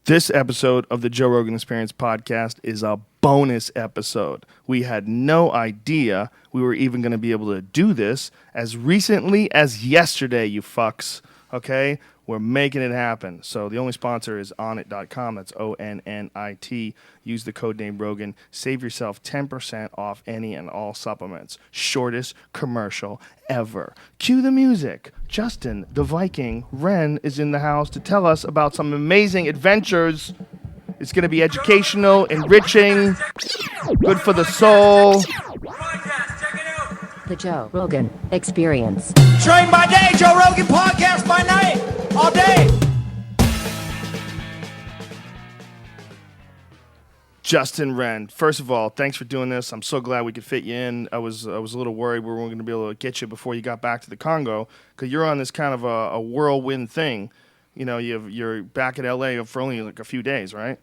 This episode of the Joe Rogan Experience podcast is a bonus episode. We had no idea we were even going to be able to do this as recently as yesterday, you fucks. Okay? We're making it happen. So the only sponsor is onnit.com. That's ONNIT. Use the code name Rogan. Save yourself 10% off any and all supplements. Shortest commercial ever. Cue the music. Justin, the Viking, Wren is in the house to tell us about some amazing adventures. It's going to be educational, enriching, good for the soul. The Joe Rogan Experience. Train by day, Joe Rogan podcast by night, all day. Justin Wren, first of all, thanks for doing this. I'm so glad we could fit you in. I was a little worried we weren't going to be able to get you before you got back to the Congo, because you're on this kind of a whirlwind thing. You know, you're back at LA for only like a few days, right?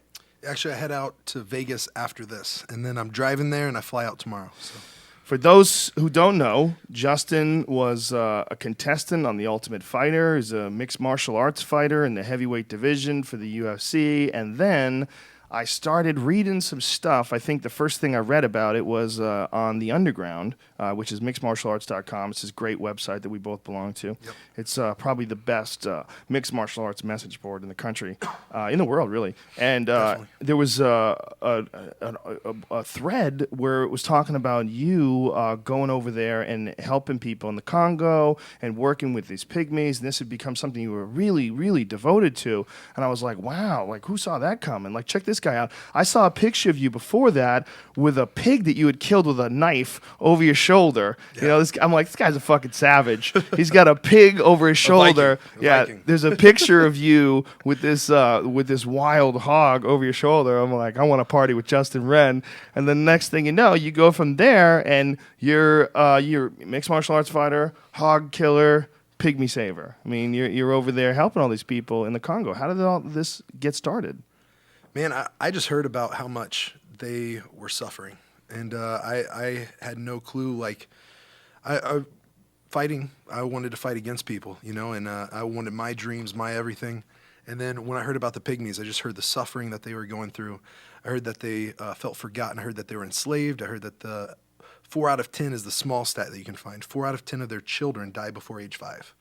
Actually, I head out to Vegas after this, and then I'm driving there, and I fly out tomorrow. So. For those who don't know, Justin was a contestant on The Ultimate Fighter. He's a mixed martial arts fighter in the heavyweight division for the UFC. And then I started reading some stuff. I think the first thing I read about it was on The Underground, which is mixedmartialarts.com. It's this great website that we both belong to. Yep. It's probably the best mixed martial arts message board in the country, in the world, really. And there was a thread where it was talking about you going over there and helping people in the Congo and working with these pygmies. And this had become something you were really, really devoted to. And I was like, wow, like who saw that coming? Like, check this guy out. I saw a picture of you before that with a pig that you had killed with a knife over your shoulder. Yeah. You know, I'm like, this guy's a fucking savage. He's got a pig over his shoulder. Viking. There's a picture of you with this wild hog over your shoulder. I'm like, I want to party with Justin Wren. And the next thing you know, you go from there and you're mixed martial arts fighter, hog killer, pygmy saver. I mean, you're over there helping all these people in the Congo. How did all this get started? Man, I just heard about how much they were suffering, and I had no clue. Like, I wanted to fight against people, you know, and I wanted my dreams, my everything. And then when I heard about the pygmies, I just heard the suffering that they were going through. I heard that they felt forgotten. I heard that they were enslaved. I heard that the 4 out of 10 is the small stat that you can find. 4 out of 10 of their children die before age 5.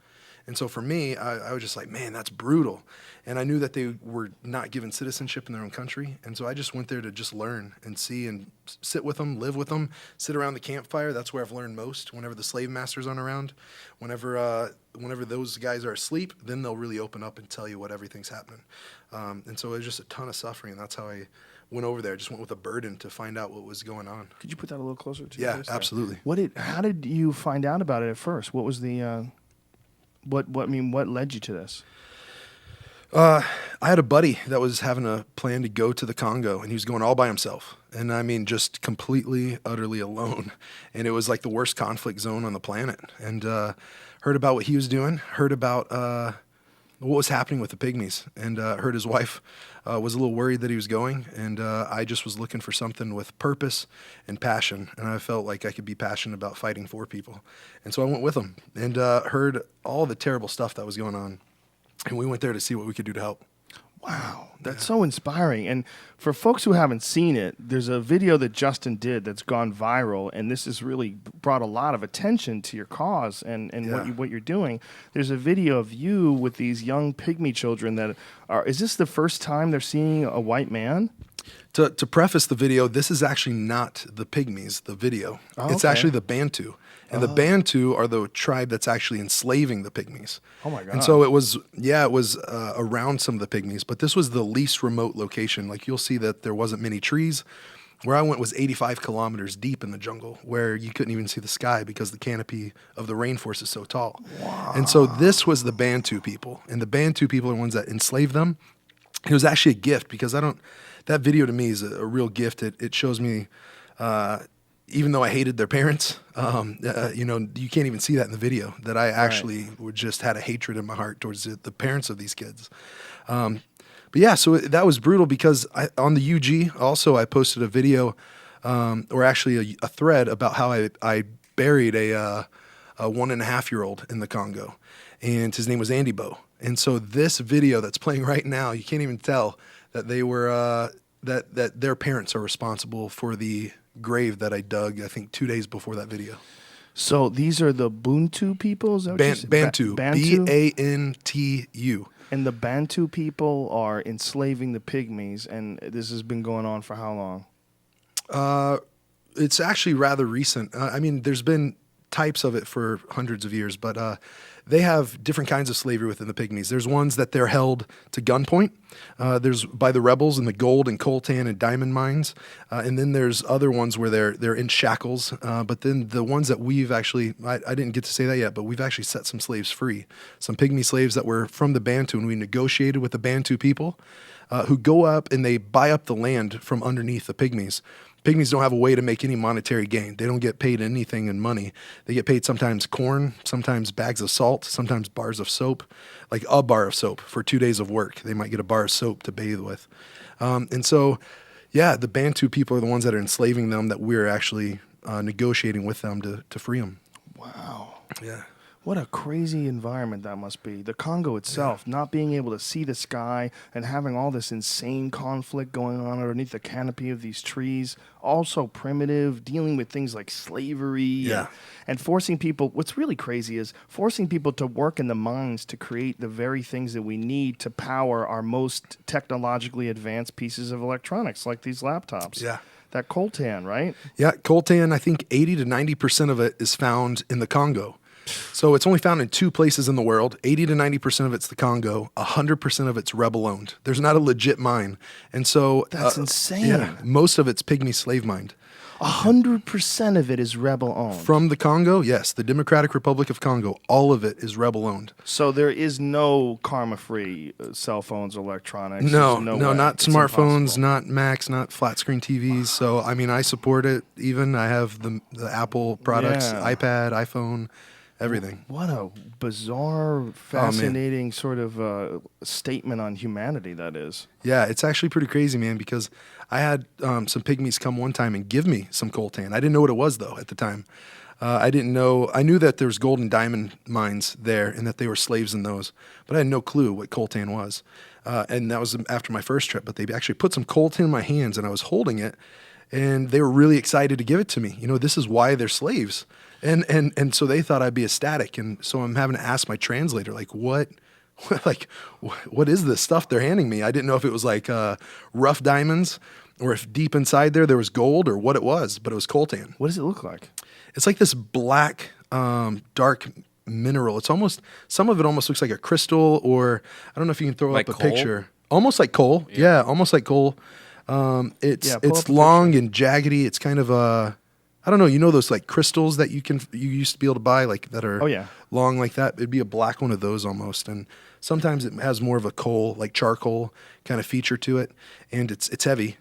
And so for me, I was just like, man, that's brutal. And I knew that they were not given citizenship in their own country. And so I just went there to just learn and see and sit with them, live with them, sit around the campfire. That's where I've learned most. Whenever the slave masters aren't around, whenever those guys are asleep, then they'll really open up and tell you what everything's happening. And so it was just a ton of suffering. And that's how I went over there. I just went with a burden to find out what was going on. Could you put that a little closer to Yeah, absolutely. How did you find out about it at first? What was the... What led you to this? I had a buddy that was having a plan to go to the Congo, and he was going all by himself. And I mean, just completely, utterly alone. And it was like the worst conflict zone on the planet. And heard about what he was doing, heard about what was happening with the pygmies, and heard his wife was a little worried that he was going. And I just was looking for something with purpose and passion. And I felt like I could be passionate about fighting for people. And so I went with him and heard all the terrible stuff that was going on. And we went there to see what we could do to help. Wow, that's so inspiring. And for folks who haven't seen it, there's a video that Justin did that's gone viral, and this has really brought a lot of attention to your cause and what you're doing. There's a video of you with these young pygmy children that are. Is this the first time they're seeing a white man? To preface the video, this is actually not the pygmies, the video. Oh, it's actually the Bantu. And the Bantu are the tribe that's actually enslaving the pygmies. Oh, my God. And so it was around some of the pygmies, but this was the least remote location. Like, you'll see that there wasn't many trees. Where I went was 85 kilometers deep in the jungle, where you couldn't even see the sky because the canopy of the rainforest is so tall. Wow. And so this was the Bantu people. And the Bantu people are the ones that enslaved them. It was actually a gift because that video to me is a real gift. It shows me, even though I hated their parents, you can't even see that in the video, that I actually just had a hatred in my heart towards the parents of these kids. But yeah, so that was brutal because on the UG also I posted a video, or actually a thread about how I buried a 1.5-year-old in the Congo, and his name was Andy Bo. And so this video that's playing right now, you can't even tell that they were that their parents are responsible for the grave that I dug, I think 2 days before that video. So these are the Bantu people? Is that what you said? Bantu. Bantu? Bantu. And the Bantu people are enslaving the pygmies, and this has been going on for how long? It's actually rather recent. I mean, there's been types of it for hundreds of years, but they have different kinds of slavery within the pygmies. There's ones that they're held to gunpoint. There's by the rebels in the gold and coltan and diamond mines, and then there's other ones where they're in shackles. But then the ones that we've actually, I didn't get to say that yet, but we've actually set some slaves free. Some pygmy slaves that were from the Bantu, and we negotiated with the Bantu people who go up and they buy up the land from underneath the pygmies. Pygmies don't have a way to make any monetary gain. They don't get paid anything in money. They get paid sometimes corn, sometimes bags of salt, sometimes bars of soap, like a bar of soap for 2 days of work. They might get a bar of soap to bathe with. And so, yeah, the Bantu people are the ones that are enslaving them, that we're actually negotiating with them to free them. Wow. Yeah. What a crazy environment that must be. The Congo itself, not being able to see the sky and having all this insane conflict going on underneath the canopy of these trees, also primitive, dealing with things like slavery and forcing people. What's really crazy is forcing people to work in the mines to create the very things that we need to power our most technologically advanced pieces of electronics, like these laptops. Yeah. That coltan, right? Yeah, coltan, I think 80 to 90% of it is found in the Congo. So it's only found in 2 places in the world. 80 to 90% of it's the Congo. 100% of it's rebel-owned. There's not a legit mine. And so... That's insane. Yeah, most of it's pygmy slave mined. 100% of it is rebel-owned. From the Congo, yes. The Democratic Republic of Congo, all of it is rebel-owned. So there is no karma-free cell phones or electronics? No, There's no, way. not It's smartphones, impossible. not Macs, not flat-screen TVs. So, I mean, I support it even. I have the Apple products, Yeah. iPad, iPhone, everything. What a bizarre, fascinating sort of statement on humanity that is. Yeah, it's actually pretty crazy, man, because I had some pygmies come one time and give me some coltan. I didn't know what it was, though, at the time. I didn't know. I knew that there was gold and diamond mines there and that they were slaves in those, but I had no clue what coltan was. And that was after my first trip, but they actually put some coltan in my hands, and I was holding it, and they were really excited to give it to me. You know, this is why they're slaves. And so they thought I'd be ecstatic. And so I'm having to ask my translator, like, what is this stuff they're handing me? I didn't know if it was like rough diamonds or if deep inside there was gold or what it was, but it was coltan. What does it look like? It's like this black, dark mineral. It's almost, some of it almost looks like a crystal, or I don't know if you can throw Like up a coal? picture. Almost like coal. Yeah, almost like coal. It's Yeah, pull up a long and jaggedy. It's kind of I don't know. You know those like crystals that you used to be able to buy, like that are long like that. It'd be a black one of those almost, and sometimes it has more of a coal, like charcoal kind of feature to it, and it's heavy,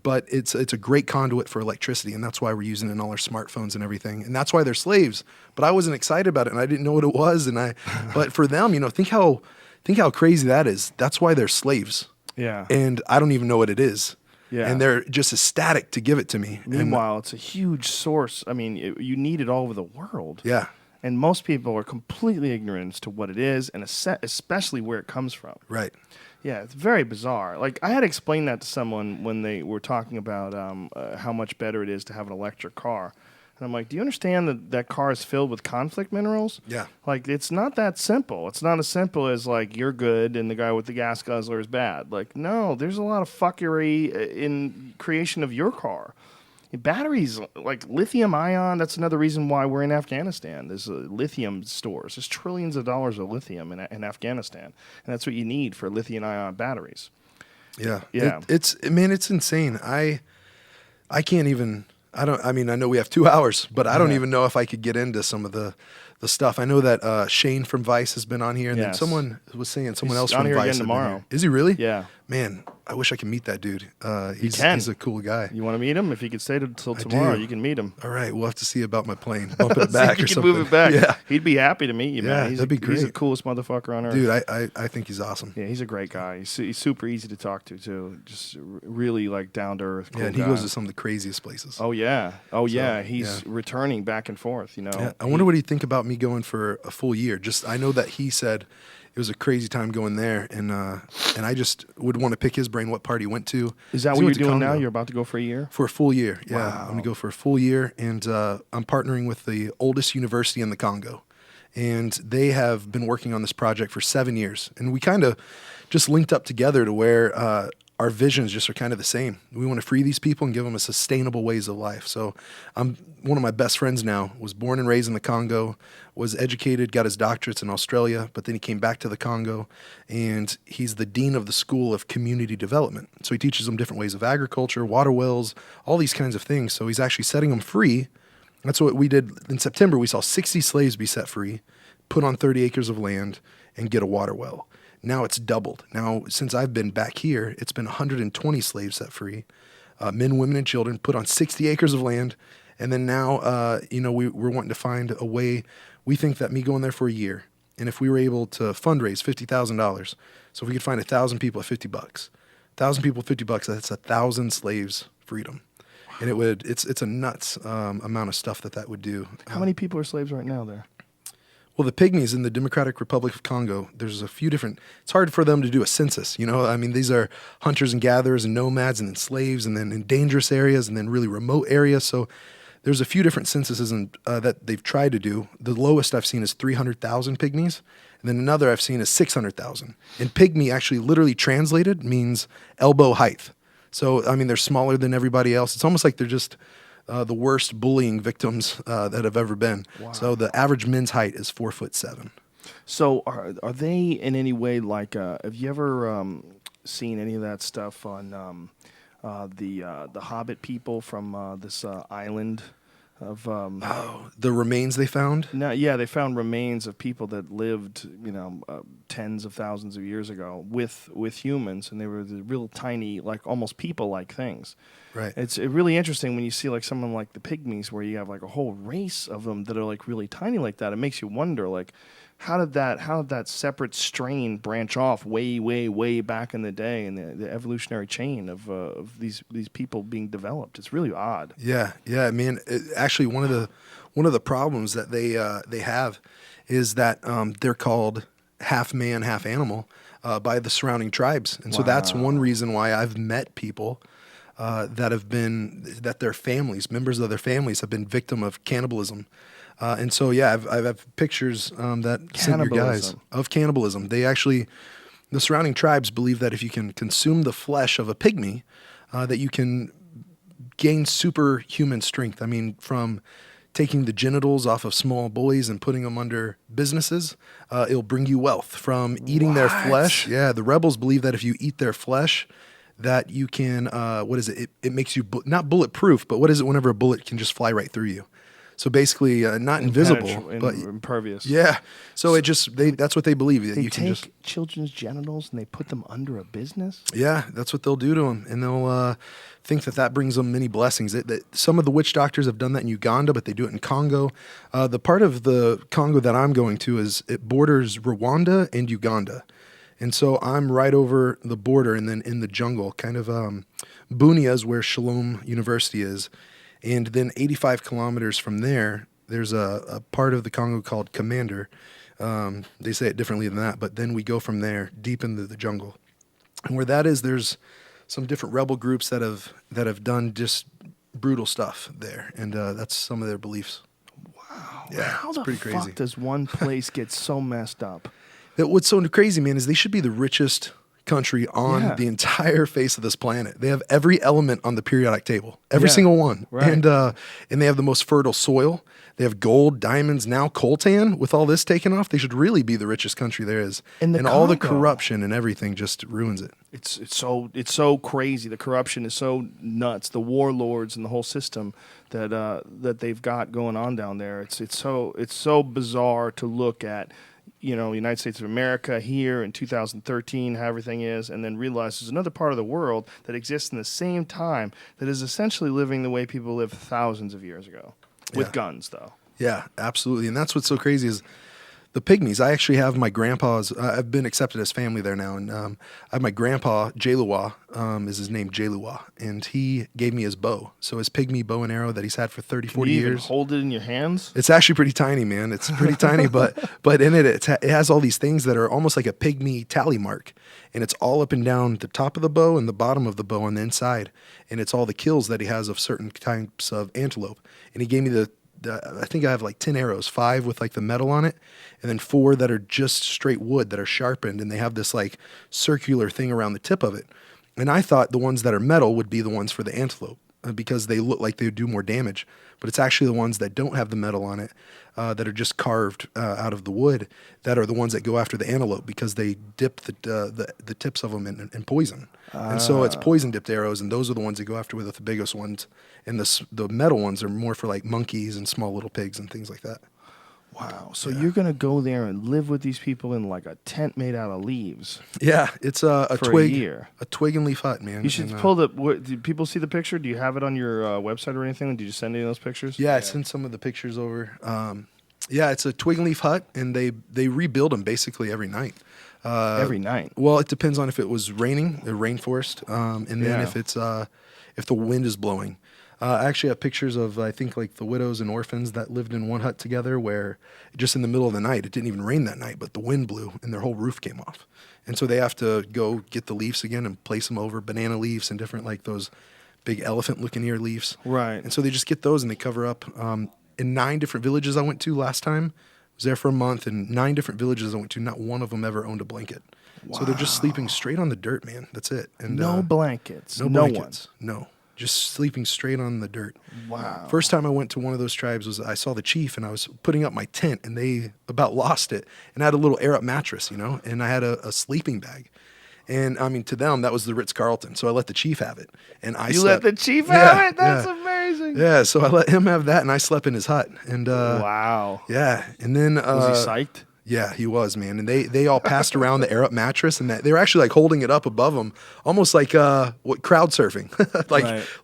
but it's a great conduit for electricity, and that's why we're using it in all our smartphones and everything, and that's why they're slaves. But I wasn't excited about it, and I didn't know what it was, but for them, you know, think how crazy that is. That's why they're slaves. Yeah. And I don't even know what it is. Yeah. And they're just ecstatic to give it to me. Meanwhile, it's a huge source. I mean, you need it all over the world. Yeah. And most people are completely ignorant as to what it is, and especially where it comes from. Right. Yeah, it's very bizarre. Like, I had explained that to someone when they were talking about how much better it is to have an electric car. And I'm like, do you understand that that car is filled with conflict minerals? Yeah. Like, it's not that simple. It's not as simple as, like, you're good and the guy with the gas guzzler is bad. Like, no, there's a lot of fuckery in creation of your car. Batteries, like lithium ion, that's another reason why we're in Afghanistan. There's lithium stores. There's trillions of dollars of lithium in Afghanistan. And that's what you need for lithium ion batteries. Yeah. Yeah. It's insane. I can't even, I know we have 2 hours, but I don't even know if I could get into some of the stuff. I know that Shane from Vice has been on here, and then Yes. someone was saying someone He's else on from here Vice again had been tomorrow. here. Is he really? Yeah. Man, I wish I could meet that dude. He's a cool guy. You want to meet him? If he could stay till I tomorrow, do. you can meet him. All right, we'll have to see about my plane. Bumping it See back if you or can something. move it back. Yeah. He'd be happy to meet you, Yeah, man. that'd be He's the great. coolest motherfucker on earth. Dude, I think he's awesome. Yeah, he's a great guy. He's super easy to talk to, too. Just really, like, down to earth. Cool Yeah, and he guy. goes to some of the craziest places. Oh, yeah. He's returning back and forth, you know. Yeah, I wonder what he'd think about me going for a full year. Just I know that he said it was a crazy time going there, and I just would want to pick his brain what part he went to. Is that 'Cause what he you're went to doing now? Congo You're about to go for a year? for a full year. Yeah, Wow. I'm gonna go for a full year, and I'm partnering with the oldest university in the Congo, and they have been working on this project for 7 years, and we kind of just linked up together to where our visions just are kind of the same. We want to free these people and give them a sustainable ways of life. So I'm one of my best friends now, was born and raised in the Congo, was educated, got his doctorates in Australia, but then he came back to the Congo, and he's the dean of the School of Community Development. So he teaches them different ways of agriculture, water wells, all these kinds of things. So he's actually setting them free. That's what we did in September. We saw 60 slaves be set free, put on 30 acres of land, and get a water well. Now it's doubled. Now, since I've been back here, it's been 120 slaves set free, men, women, and children, put on 60 acres of land. And then now, we're wanting to find a way. We think that me going there for a year, and if we were able to fundraise $50,000, so if we could find 1,000 people at $50, 1,000 people at $50, that's 1,000 slaves freedom. And it's a nuts amount of stuff that would do. How many people are slaves right now there? Well, the Pygmies in the Democratic Republic of Congo, there's a few different, it's hard for them to do a census, I mean, these are hunters and gatherers and nomads and then slaves and then in dangerous areas and then really remote areas. So there's a few different censuses that they've tried to do. The lowest I've seen is 300,000 Pygmies. And then another I've seen is 600,000. And Pygmy actually literally translated means elbow height. So, I mean, they're smaller than everybody else. It's almost like they're just the worst bullying victims that have ever been. Wow. So the average men's height is 4'7". So are they in any way like? Have you ever seen any of that stuff on the Hobbit people from this island of? The remains they found? No, yeah, they found remains of people that lived, tens of thousands of years ago with humans, and they were the real tiny, like almost people-like things. Right. It's really interesting when you see like someone like the Pygmies, where you have like a whole race of them that are like really tiny like that. It makes you wonder, like, how did that separate strain branch off way back in the day in the evolutionary chain of these people being developed? It's really odd. Yeah, man. Actually, one of the problems that they have is that they're called half man, half animal by the surrounding tribes, and so that's one reason why I've met people that their families, members of their families, have been victim of cannibalism. And so, yeah, I have pictures that sent your guys of cannibalism. They actually, the surrounding tribes believe that if you can consume the flesh of a pygmy, that you can gain superhuman strength. I mean, from taking the genitals off of small boys and putting them under businesses, it'll bring you wealth. From eating their flesh, yeah, the rebels believe that if you eat their flesh, that you can, it makes you, not bulletproof, but what is it whenever a bullet can just fly right through you? So basically, not invisible, but impervious. Yeah. So it just that's what they believe, that They you can take just children's genitals and they put them under a business. Yeah, that's what they'll do to them, and they'll think that brings them many blessings. Some of the witch doctors have done that in Uganda, but they do it in Congo. The part of the Congo that I'm going to it borders Rwanda and Uganda, and so I'm right over the border, and then in the jungle, kind of Bunia is where Shalom University is. And then 85 kilometers from there, there's a part of the Congo called Commander. They say it differently than that, but then we go from there deep into the jungle. And where that is, there's some different rebel groups that have done just brutal stuff there, and that's some of their beliefs. Wow. Yeah, How it's the pretty fuck crazy. does one place get so messed up? What's so crazy, man, is they should be the richest country on the entire face of this planet. They have every element on the periodic table, every single one, right. and they have the most fertile soil. They have gold, diamonds, now coltan. With all this taken off, they should really be the richest country there is. And all the corruption and everything just ruins it. It's so crazy. The corruption is so nuts. The warlords and the whole system that they've got going on down there. It's so bizarre to look at. United States of America here in 2013, how everything is, and then realize there's another part of the world that exists in the same time that is essentially living the way people lived thousands of years ago, with guns, though. Yeah, absolutely. And that's what's so crazy is The pygmies. I actually have my grandpa's. I've been accepted as family there now, and I have my grandpa Jaluwa. Is his name Jaluwa, and he gave me his bow. So his pygmy bow and arrow that he's had for 30, 40 you years. even hold it in your hands? It's actually pretty tiny, man. It's pretty tiny, but in it has all these things that are almost like a pygmy tally mark, and it's all up and down the top of the bow and the bottom of the bow on the inside, and it's all the kills that he has of certain types of antelope. And he gave me I think I have like 10 arrows, 5 with like the metal on it, and then 4 that are just straight wood that are sharpened, and they have this like circular thing around the tip of it. And I thought the ones that are metal would be the ones for the antelope because they look like they would do more damage. But it's actually the ones that don't have the metal on it that are just carved out of the wood that are the ones that go after the antelope because they dip the tips of them in poison. And so it's poison dipped arrows, and those are the ones that go after with the biggest ones. And the metal ones are more for like monkeys and small little pigs and things like that. Wow. So you're going to go there and live with these people in like a tent made out of leaves. Yeah, it's a for twig. A year. A twig and leaf hut, man. You should pull did people see the picture? Do you have it on your website or anything? Did you send any of those pictures? Yeah, I sent some of the pictures over. Yeah, it's a twig and leaf hut, and they rebuild them basically every night. Every night? Well, it depends on if it was raining, the rainforest, and then if the wind is blowing. I actually have pictures of, I think, like the widows and orphans that lived in one hut together where just in the middle of the night, it didn't even rain that night, but the wind blew and their whole roof came off. And so they have to go get the leaves again and place them over, banana leaves and different, like those big elephant-looking ear leaves. Right. And so they just get those and they cover up. In 9 different villages I went to last time, I was there for a month, and 9 different villages I went to, not one of them ever owned a blanket. Wow. So they're just sleeping straight on the dirt, man. That's it. And no blankets. No blankets. No. Just sleeping straight on the dirt. Wow. First time I went to one of those tribes was I saw the chief, and I was putting up my tent, and they about lost it. And I had a little air-up mattress, and I had a sleeping bag. And, I mean, to them, that was the Ritz-Carlton. So I let the chief have it. And You let the chief have it? That's amazing. Yeah, so I let him have that, and I slept in his hut. And wow. Yeah, and then... was he psyched? Yeah, he was, man. And they all passed around the air-up mattress, and they were actually like holding it up above them, almost like crowd surfing,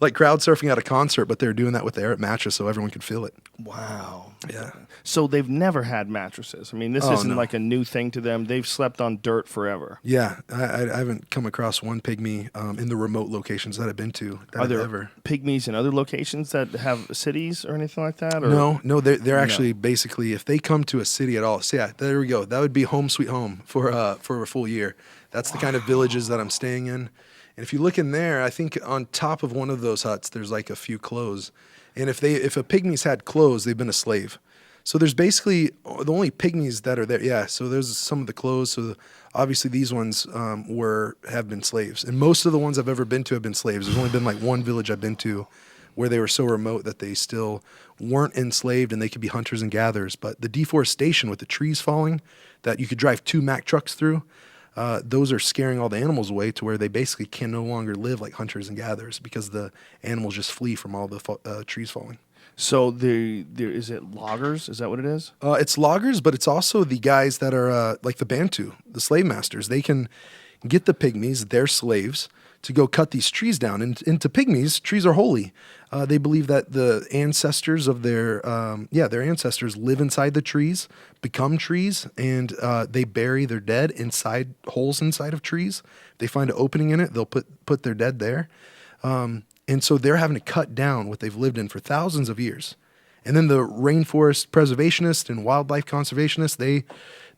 like crowd surfing at a concert, but they were doing that with the air-up mattress so everyone could feel it. Wow. Yeah. So they've never had mattresses. I mean, this isn't like a new thing to them. They've slept on dirt forever. Yeah, I haven't come across one pygmy in the remote locations that I've been to. Are there pygmies in other locations that have cities or anything like that? Or? No, they're actually basically, if they come to a city at all, so yeah, there we go. That would be home sweet home for a full year. That's the kind of villages that I'm staying in. And if you look in there, I think on top of one of those huts, there's like a few clothes. And if a pygmy's had clothes, they've been a slave. So there's basically the only pygmies that are there. Yeah, so there's some of the clothes. So obviously these ones have been slaves. And most of the ones I've ever been to have been slaves. There's only been like one village I've been to where they were so remote that they still weren't enslaved and they could be hunters and gatherers. But the deforestation with the trees falling that you could drive 2 Mack trucks through, those are scaring all the animals away to where they basically can no longer live like hunters and gatherers because the animals just flee from all the trees falling. So there is it loggers? Is that what it is? It's loggers, but it's also the guys that are like the Bantu, the slave masters. They can get the pygmies, their slaves, to go cut these trees down. And to pygmies, trees are holy. They believe that the ancestors of their ancestors live inside the trees, become trees, and they bury their dead inside holes inside of trees. They find an opening in it, they'll put their dead there. And so they're having to cut down what they've lived in for thousands of years. And then the rainforest preservationists and wildlife conservationists,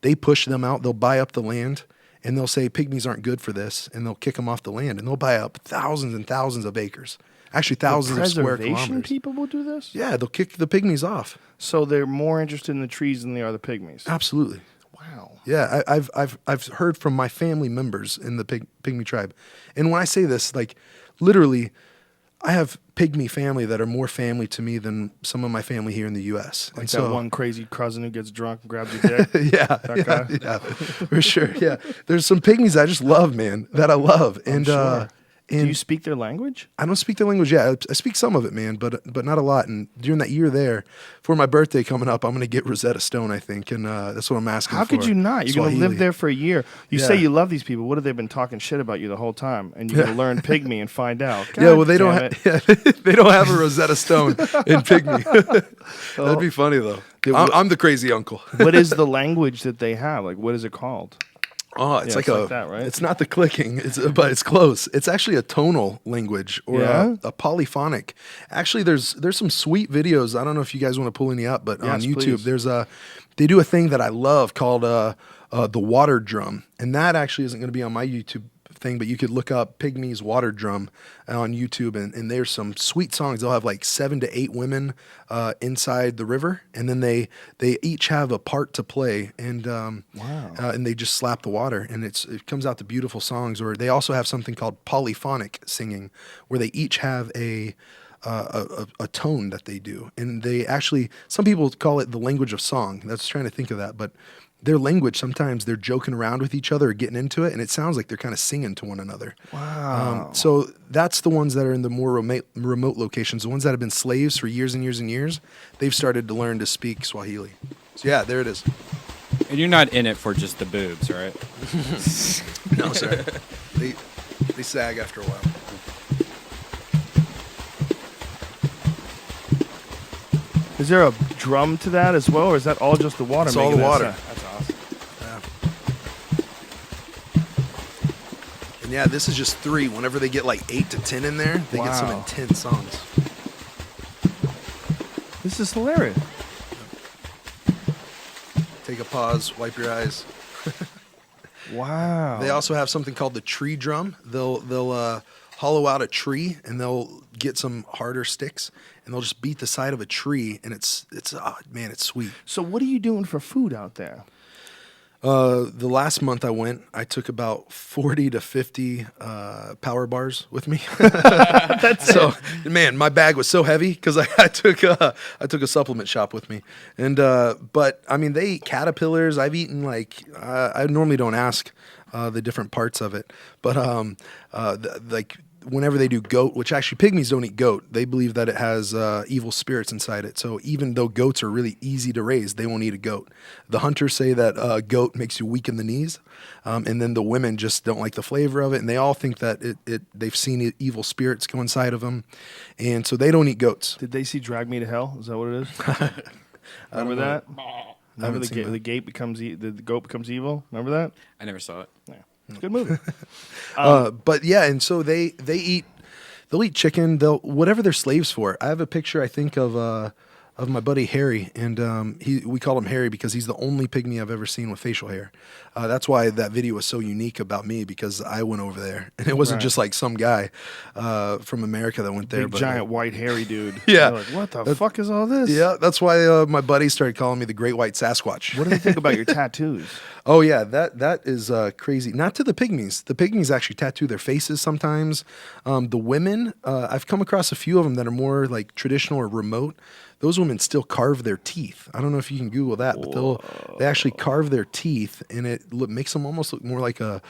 they push them out. They'll buy up the land, and they'll say pygmies aren't good for this, and they'll kick them off the land, and they'll buy up thousands and thousands of acres. Actually, thousands of square kilometers. Preservation people will do this? Yeah, they'll kick the pygmies off. So they're more interested in the trees than they are the pygmies? Absolutely. Wow. Yeah, I've heard from my family members in the pygmy tribe. And when I say this, like literally, I have pygmy family that are more family to me than some of my family here in the U.S. Like that one crazy cousin who gets drunk and grabs your dick? Yeah, for sure. Yeah, there's some pygmies I just love, man, that I love. And Do you speak their language? I don't speak their language yet. I speak some of it, man, but not a lot. And during that year there, for my birthday coming up, I'm going to get Rosetta Stone, I think, and that's what I'm asking How for. could you not? You're going to live Swahili. there for a year. You Yeah. say you love these people. What if they've been talking shit about you the whole time, and you're going to learn Pygmy and find out? Yeah, well, they God don't. damn They don't have a Rosetta Stone in Pygmy. That'd be funny though. I'm the crazy uncle. What is the language that they have? Like, what is it called? Oh, it's Yeah, like it's like that, right? It's not the clicking, but it's close. It's actually a tonal language or Yeah? a polyphonic. Actually, there's some sweet videos. I don't know if you guys want to pull any up, but on Yes, YouTube, please. they do a thing that I love called the water drum, and that actually isn't going to be on my YouTube thing, but you could look up Pygmy's water drum on YouTube, and there's some sweet songs. They'll have like 7 to 8 women inside the river, and then they each have a part to play, and and they just slap the water, and it comes out to beautiful songs. Or they also have something called polyphonic singing, where they each have a tone that they do, and they actually, some people call it the language of song. That's trying to think of that, but their language, sometimes they're joking around with each other or getting into it, and it sounds like they're kind of singing to one another. Wow. So that's the ones that are in the more remote locations, the ones that have been slaves for years and years and years. They've started to learn to speak Swahili. So yeah, there it is. And you're not in it for just the boobs, right? No, sir. They sag after a while. Is there a drum to that as well, or is that all just the water? It's all making the that water. sound? That's awesome. And yeah, this is just 3. Whenever they get like 8 to 10 in there, they get some Wow. intense songs. This is hilarious. Take a pause, wipe your eyes. Wow. They also have something called the tree drum. They'll hollow out a tree, and they'll get some harder sticks, and they'll just beat the side of a tree, and it's man, it's sweet. So what are you doing for food out there? The last month I went, I took about 40 to 50 power bars with me. So, man, my bag was so heavy because I took a supplement shop with me, and but I mean, they eat caterpillars. I've eaten like I normally don't ask the different parts of it, but like whenever they do goat, which actually pygmies don't eat goat, they believe that it has evil spirits inside it. So even though goats are really easy to raise, they won't eat a goat. The hunters say that goat makes you weak in the knees, and then the women just don't like the flavor of it, and they all think that they've seen evil spirits go inside of them, and so they don't eat goats. Did they see Drag Me to Hell? Is that what it is? Remember that? Remember the goat becomes evil? Remember that? I never saw it. Yeah. It's a good movie. But yeah, and so they'll eat chicken, they'll whatever they're slaves for. I have a picture, I think, of my buddy Harry, and we call him Harry because he's the only pygmy I've ever seen with facial hair. That's why that video was so unique about me, because I went over there, and it wasn't Right. just like some guy from America that went there. Big giant white hairy dude. Yeah. You're like, what the fuck is all this? Yeah, that's why my buddies started calling me the Great White Sasquatch. What do they think about your tattoos? Oh yeah, that is crazy. Not to the pygmies. The pygmies actually tattoo their faces sometimes. The women, I've come across a few of them that are more like traditional or remote. Those women still carve their teeth. I don't know if you can Google that, but they actually carve their teeth, and it makes them almost look more like a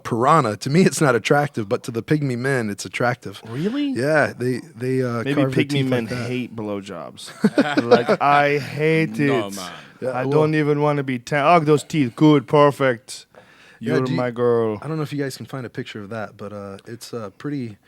piranha. To me, it's not attractive, but to the pygmy men, it's attractive. Really? Yeah, they Maybe carve their pygmy teeth men like that. hate blowjobs. They're like, I hate it. No, man. Yeah, I well- don't even want to be. Oh, those teeth, good, perfect. Yeah, You're do you- my girl. I don't know if you guys can find a picture of that, but it's pretty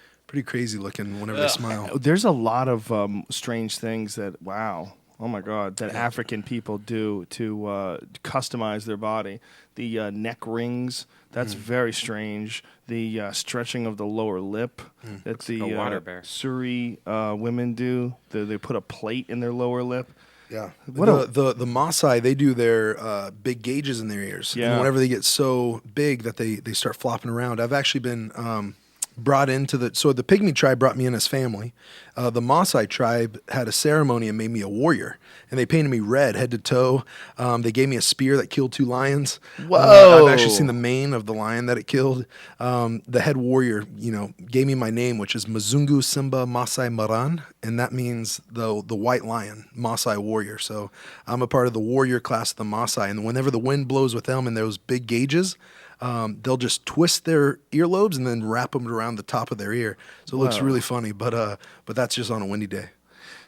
crazy looking whenever they smile. There's a lot of strange things that, wow, oh my God, that African people do to customize their body. The neck rings, that's very strange. The stretching of the lower lip that the like a water bear. Suri women do. They put a plate in their lower lip. Yeah. What the Maasai, they do their big gauges in their ears. Yeah. And whenever they get so big that they start flopping around. I've actually been brought into the Pygmy tribe brought me in as family. The Maasai tribe had a ceremony and made me a warrior. And they painted me red head to toe. They gave me a spear that killed 2 lions. Whoa. I've actually seen the mane of the lion that it killed. The head warrior, gave me my name, which is Mzungu Simba Maasai Maran, and that means the white lion, Maasai warrior. So I'm a part of the warrior class of the Maasai, and whenever the wind blows with them and those big gauges, they'll just twist their earlobes and then wrap them around the top of their ear. So it looks Whoa. really funny, but that's just on a windy day.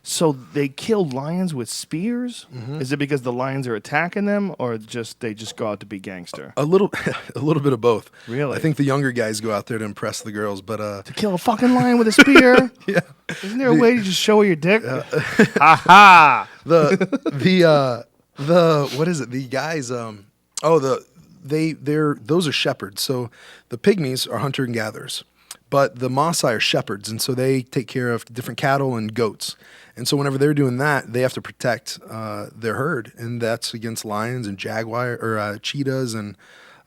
So they killed lions with spears? Is it because the lions are attacking them, or they just go out to be gangster? A little, a little bit of both. Really? I think the younger guys go out there to impress the girls, but To kill a fucking lion with a spear? yeah, Isn't there a way to just show your dick? Ha ha! the what is it? The guys, those are shepherds. So the pygmies are hunter and gatherers, but the Maasai are shepherds, and so they take care of different cattle and goats. And so whenever they're doing that, they have to protect their herd, and that's against lions and jaguar or cheetahs and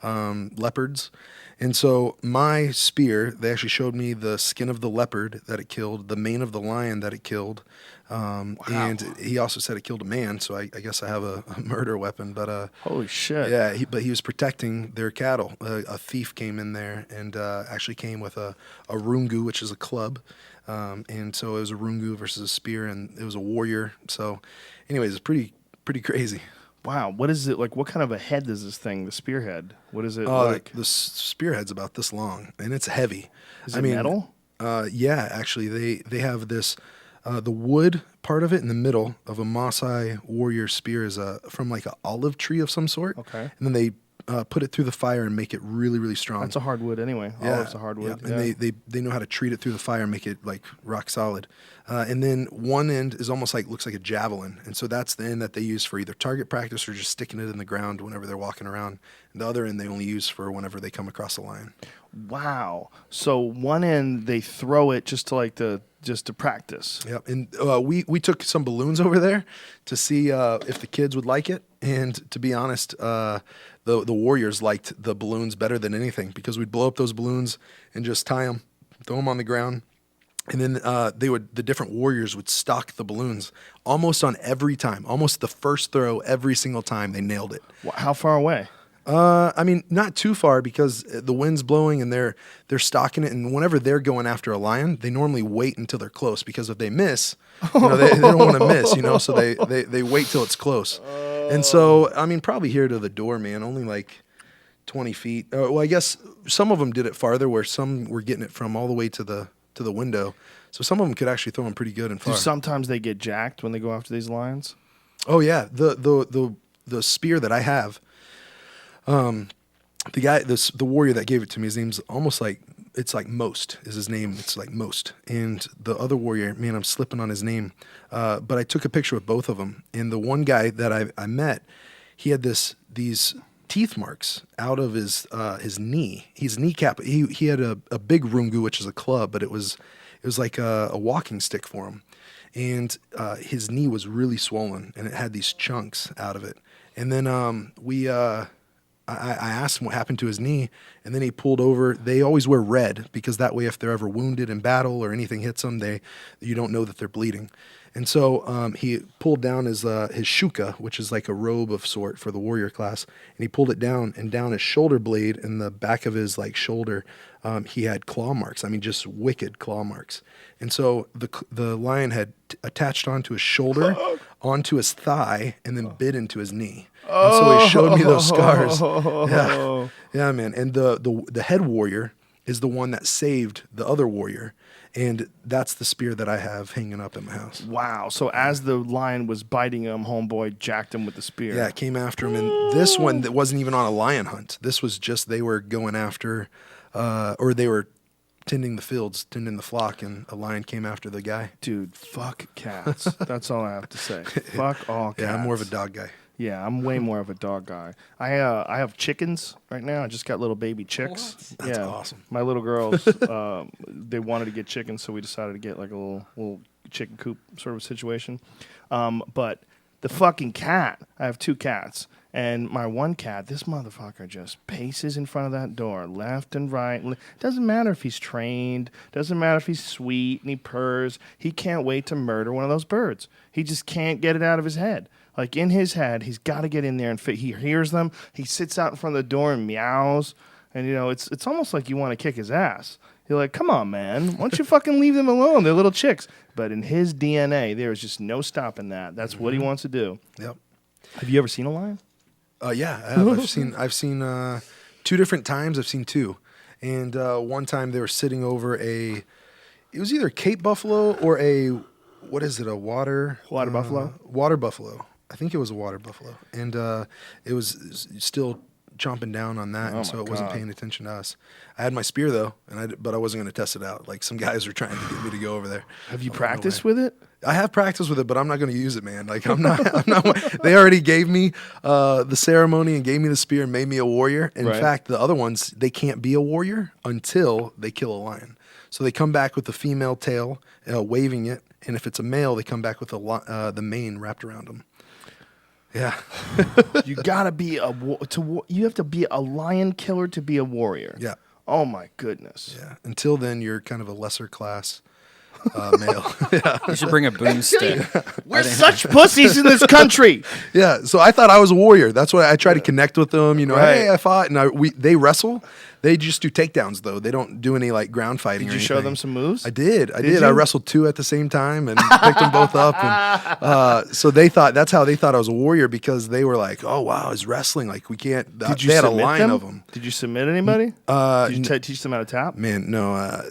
leopards. And so my spear, they actually showed me the skin of the leopard that it killed, the mane of the lion that it killed, and he also said it killed a man. So I guess I have a murder weapon. But Holy shit. yeah, but he was protecting their cattle. A thief came in there and actually came with a rungu, which is a club. And so it was a rungu versus a spear, and it was a warrior. So, anyways, it's pretty crazy. Wow. What is it like? What kind of a head is this thing? The spearhead? What is it like? The spearhead's about this long, and it's heavy. Is it metal? Yeah, actually, they have this. The wood part of it in the middle of a Maasai warrior spear is from like an olive tree of some sort. Okay. And then they put it through the fire and make it really, really strong. That's a hardwood anyway. Olive's a hardwood. Yeah. And they know how to treat it through the fire and make it like rock solid. And then one end is almost looks like a javelin. And so that's the end that they use for either target practice or just sticking it in the ground whenever they're walking around. And the other end they only use for whenever they come across a lion. Wow. So one end they throw it just to practice. Yep. And we took some balloons over there to see if the kids would like it. And to be honest, the warriors liked the balloons better than anything because we'd blow up those balloons and just tie them, throw them on the ground. And then the different warriors would stock the balloons almost on every time, almost the first throw every single time they nailed it. How far away? I mean, not too far because the wind's blowing and they're stocking it. And whenever they're going after a lion, they normally wait until they're close because if they miss, they don't want to miss, so they wait till it's close. And so, I mean, probably here to the door, man, only like 20 feet. Well, I guess some of them did it farther where some were getting it from all the way to the window. So some of them could actually throw them pretty good and far. Sometimes they get jacked when they go after these lions? Oh, yeah. The spear that I have, the guy, the warrior that gave it to me, his name's almost like, it's like Most is his name. It's like Most. And the other warrior, man, I'm slipping on his name. But I took a picture with both of them. And the one guy that I met, he had these teeth marks out of his knee. His kneecap. He had a big rungu, which is a club, but it was like a walking stick for him. And his knee was really swollen, and it had these chunks out of it. And then I asked him what happened to his knee, and then he pulled over. They always wear red because that way if they're ever wounded in battle or anything hits them, you don't know that they're bleeding. And so he pulled down his shuka, which is like a robe of sort for the warrior class, and he pulled it down, and down his shoulder blade and the back of his shoulder, he had claw marks. I mean, just wicked claw marks. And so the lion had attached onto his shoulder, onto his thigh, and then bit into his knee. And so he showed me those scars. Yeah, man. And the head warrior is the one that saved the other warrior. And that's the spear that I have hanging up in my house. Wow. So as the lion was biting him, homeboy jacked him with the spear. Yeah, it came after him. And this one that wasn't even on a lion hunt. This was just they were going after, or they were tending the fields, tending the flock, and a lion came after the guy. Dude, fuck cats. That's all I have to say. Fuck all cats. Yeah, I'm more of a dog guy. Yeah, I'm way more of a dog guy. I have chickens right now. I just got little baby chicks. That's awesome. My little girls, they wanted to get chickens, so we decided to get like a little chicken coop sort of situation. But the fucking cat, I have two cats. And my one cat, this motherfucker just paces in front of that door, left and right. Doesn't matter if he's trained. Doesn't matter if he's sweet and he purrs. He can't wait to murder one of those birds. He just can't get it out of his head. Like in his head, he's got to get in there and fit. He hears them. He sits out in front of the door and meows. And, it's almost like you want to kick his ass. You're like, come on, man. Why don't you fucking leave them alone? They're little chicks. But in his DNA, there is just no stopping that. That's what he wants to do. Yep. Have you ever seen a lion? Yeah, I have. I've seen 2 different times. I've seen 2. And one time they were sitting over it was either Cape buffalo or what is it, a water buffalo? Water buffalo. I think it was a water buffalo. And it was still chomping down on that, and so it wasn't paying attention to us. I had my spear though, but I wasn't going to test it out. Like some guys were trying to get me to go over there. Have you practiced with it? I have practiced with it, but I'm not going to use it, man. Like I'm not. They already gave me the ceremony and gave me the spear and made me a warrior. In fact, the other ones, they can't be a warrior until they kill a lion. So they come back with the female tail, waving it, and if it's a male, they come back with the mane wrapped around them. Yeah. You gotta be you have to be a lion killer to be a warrior. Yeah. Oh my goodness. Yeah. Until then, you're kind of a lesser class male. Yeah. You should bring a boomstick. We're such pussies in this country. Yeah. So I thought I was a warrior. That's why I try to connect with them. You know, Right. hey, I fought, and they wrestle. They just do takedowns though. They don't do any like ground fighting. Did or you show anything. them some moves? I did. I you? wrestled 2 at the same time and picked them both up. And so that's how they thought I was a warrior, because they were like, "Oh wow, he's wrestling. Like we can't." Did you they had a submit line them? of them. Did you submit anybody? Did you teach them how to tap? Man, no.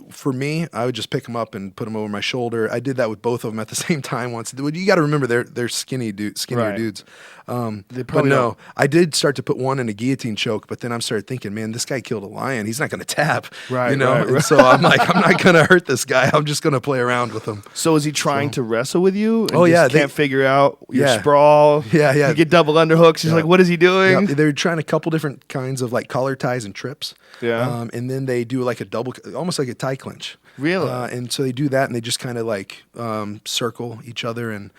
For me, I would just pick them up and put them over my shoulder. I did that with both of them at the same time once. You got to remember they're skinnier Right. dudes. They But probably no, don't. I did start to put one in a guillotine choke. But then I started thinking, man, this guy killed a lion. He's not going to tap, Right, you know. right, And so I'm like, I'm not going to hurt this guy. I'm just going to play around with him. So is he trying to wrestle with you? And Oh, just yeah, can't figure out your yeah. sprawl. Yeah, yeah. You get double underhooks. He's Yeah. like, what is he doing? Yeah, they're trying a couple different kinds of like collar ties and trips. Yeah. And then they do like a double, almost like a tie clinch. Really? And so they do that, and they just kind of like circle each other, and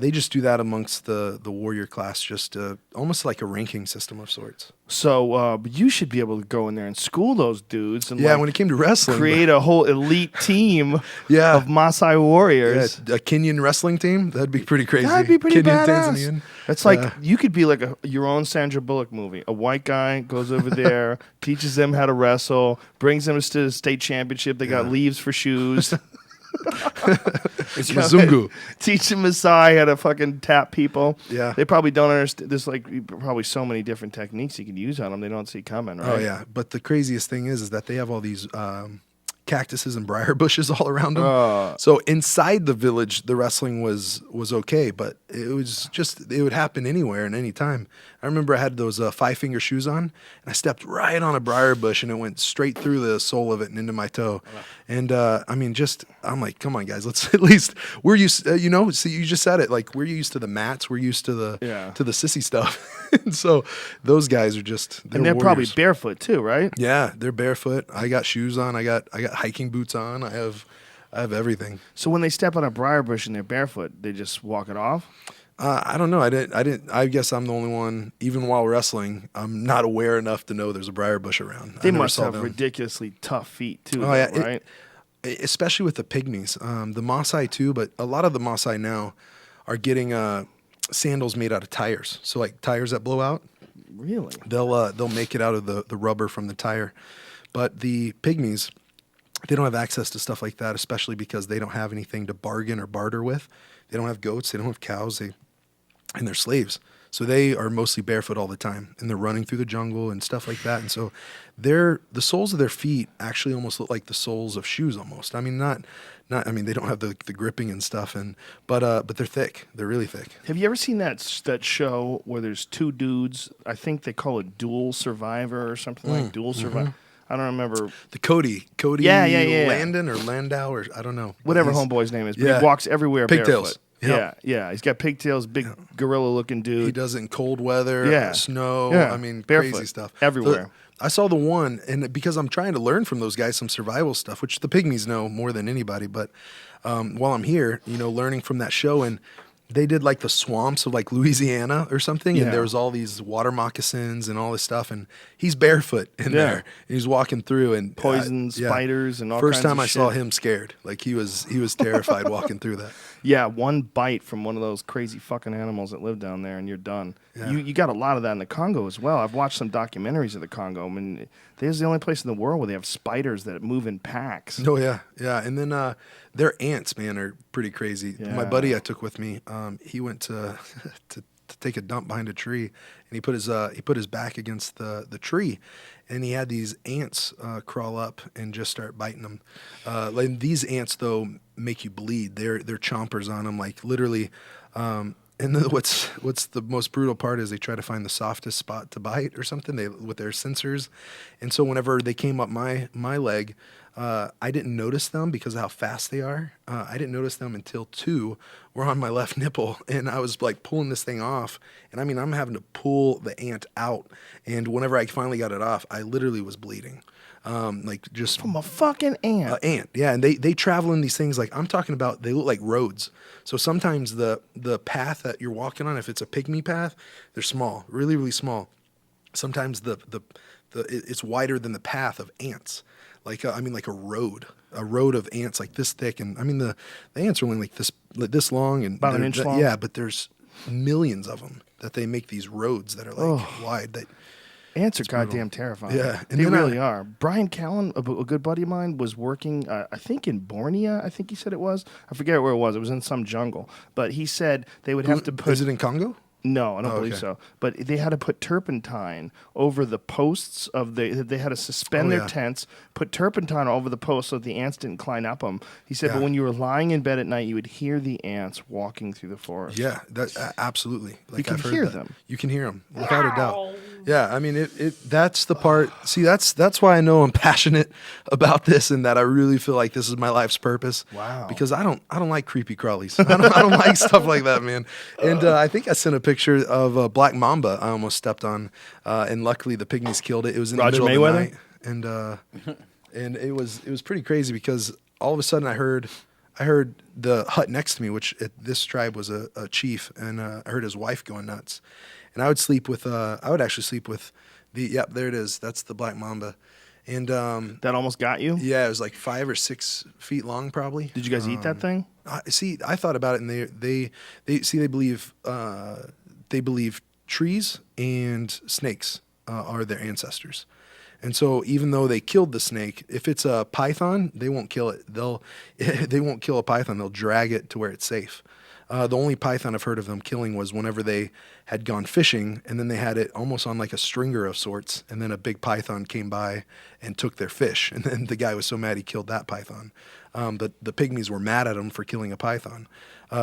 they just do that amongst the warrior class, just almost like a ranking system of sorts. So you should be able to go in there and school those dudes. And Yeah, like, when it came to wrestling, create a whole elite team Yeah. of Maasai warriors. a Kenyan wrestling team, that'd be pretty crazy. That'd be pretty Kenyan, badass. Tanzanian. It's like you could be like your own Sandra Bullock movie. A white guy goes over there, teaches them how to wrestle, brings them to the state championship. They got leaves for shoes. Mzungu. Teach them Maasai how to fucking tap people. Yeah. They probably don't understand. There's like probably so many different techniques you could use on them. They don't see coming, right? Oh yeah, but the craziest thing is that they have all these cactuses and briar bushes all around them. So inside the village, the wrestling was okay, but it was just, it would happen anywhere and any time. I remember I had those 5-finger shoes on, and I stepped right on a briar bush, and it went straight through the sole of it and into my toe. And I mean, I'm like, come on, guys, let's at least, we're used, so you just said it, like we're used to the mats, we're used to the sissy stuff. And so those guys are just, they're probably warriors. barefoot too, right? Yeah, they're barefoot. I got shoes on. I got hiking boots on. I have everything. So when they step on a briar bush and they're barefoot, they just walk it off? I don't know. I guess I'm the only one, even while wrestling, I'm not aware enough to know there's a briar bush around. They I never must saw have them. ridiculously tough feet too, Oh, though, yeah, right? Especially with the pygmies. The Maasai too, but a lot of the Maasai now are getting sandals made out of tires. So like tires that blow out. Really? They'll make it out of the rubber from the tire. But the pygmies, they don't have access to stuff like that, especially because they don't have anything to bargain or barter with. They don't have goats, they don't have cows, and they're slaves. So they are mostly barefoot all the time, and they're running through the jungle and stuff like that. And so the soles of their feet actually almost look like the soles of shoes almost. I mean, not I mean, they don't have the gripping and stuff, but they're thick. They're really thick. Have you ever seen that show where there's 2 dudes? I think they call it Dual Survivor or something like Dual Survivor. I don't remember. The Cody Yeah. Landon or Landau, or I don't know. Whatever He's- homeboy's name is, but yeah. he walks everywhere Pigtails. barefoot. Yep. Yeah. He's got pigtails, big gorilla-looking dude. He does it in cold weather, Yeah. snow. Yeah. I mean, Barefoot. crazy stuff Everywhere. I saw the one, and because I'm trying to learn from those guys some survival stuff, which the pygmies know more than anybody. But while I'm here, learning from that show, and they did like the swamps of like Louisiana or something, Yeah. and there was all these water moccasins and all this stuff, and he's barefoot in there, and he's walking through, and Poison spiders and all First kinds time of I saw shit. him scared, like he was terrified walking through that. Yeah, one bite from one of those crazy fucking animals that live down there, and you're done. Yeah. You got a lot of that in the Congo as well. I've watched some documentaries of the Congo. I mean, there's the only place in the world where they have spiders that move in packs. Oh yeah, and then their ants, man, are pretty crazy. Yeah. My buddy I took with me, he went to take a dump behind a tree, and he put his back against the tree, and he had these ants crawl up and just start biting him. Like these ants though make you bleed. They're chompers on them, like literally. And then what's the most brutal part is they try to find the softest spot to bite or something. They with their sensors, and so whenever they came up my leg, I didn't notice them because of how fast they are. I didn't notice them until 2 were on my left nipple, and I was like pulling this thing off. And I mean, I'm having to pull the ant out, and whenever I finally got it off, I literally was bleeding. Like just From a fucking ant. ant, yeah, and they travel in these things like I'm talking about. They look like roads. So sometimes the path that you're walking on, if it's a pygmy path, they're small, really really small. Sometimes it's wider than the path of ants. Like like a road of ants like this thick, and I mean the ants are only like this long and About an inch long? Yeah, but there's millions of them that they make these roads that are like wide. That Ants are goddamn terrifying. Yeah, and they then really are. Brian Callen, a good buddy of mine, was working, I think in Borneo, I think he said it was. I forget where it was. It was in some jungle. But he said they would have to put... Is it in Congo? No, I don't believe okay. so. But they had to put turpentine over the posts of they had to suspend their yeah. tents, put turpentine over the posts so the ants didn't climb up them. He said, Yeah. but when you were lying in bed at night, you would hear the ants walking through the forest. Yeah, absolutely. Like can I've heard hear that. them. You can hear them without a doubt. Yeah, I mean that's the part. See, that's why I know I'm passionate about this, and that I really feel like this is my life's purpose. Wow. Because I don't like creepy crawlies. I don't like stuff like that, man. And I think I sent a picture of a black mamba I almost stepped on, and luckily the pygmies killed it. It was in Roger the middle of the Mayweather? night, and it was pretty crazy because all of a sudden I heard the hut next to me, which this tribe was a chief, and I heard his wife going nuts. And I would actually sleep with there it is. That's the black mamba. And That almost got you? yeah, it was like 5 or 6 feet long, probably. Did you guys eat that thing? I thought about it, and they believe trees and snakes are their ancestors. And so even though they killed the snake, if it's a python, they won't kill it. They won't kill a python. They'll drag it to where it's safe. The only python I've heard of them killing was whenever they had gone fishing, and then they had it almost on like a stringer of sorts, and then a big python came by and took their fish, and then the guy was so mad he killed that python. But the pygmies were mad at him for killing a python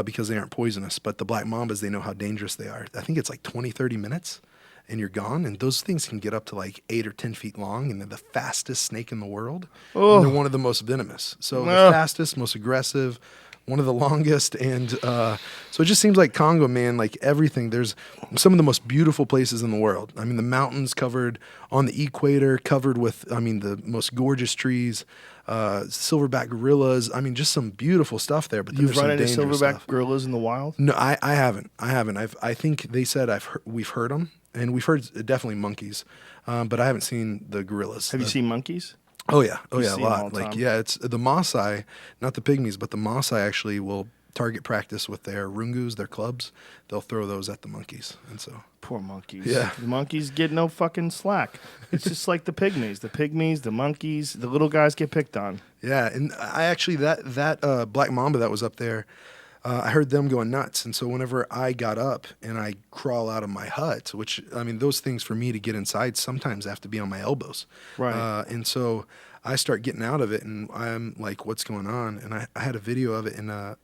because they aren't poisonous. But the black mambas, they know how dangerous they are. I think it's like 20, 30 minutes, and you're gone. And those things can get up to like 8 or 10 feet long, and they're the fastest snake in the world. And they're one of the most venomous. So the fastest, most aggressive, one of the longest, and so it just seems like Congo, man, like everything. There's some of the most beautiful places in the world. I mean, the mountains covered on the equator, covered with, the most gorgeous trees, silverback gorillas. I mean, just some beautiful stuff there. But then You've there's run some into dangerous silverback stuff. gorillas in the wild? No, I haven't. I think they said we've heard them, and we've heard definitely monkeys, but I haven't seen the gorillas. Have you seen monkeys? Oh yeah, You a see 'em all lot. the Like time. yeah, it's the Maasai, not the pygmies, but the Maasai actually will target practice with their rungus, their clubs. They'll throw those at the monkeys, and so Poor monkeys. Yeah. The monkeys get no fucking slack. It's just like the pygmies. The pygmies, the monkeys, the little guys get picked on. yeah. And I actually that black mamba that was up there, I heard them going nuts, and so whenever I got up and I crawl out of my hut, which those things for me to get inside sometimes have to be on my elbows, Right. and so I start getting out of it, and I'm like, what's going on? And I had a video of it, and I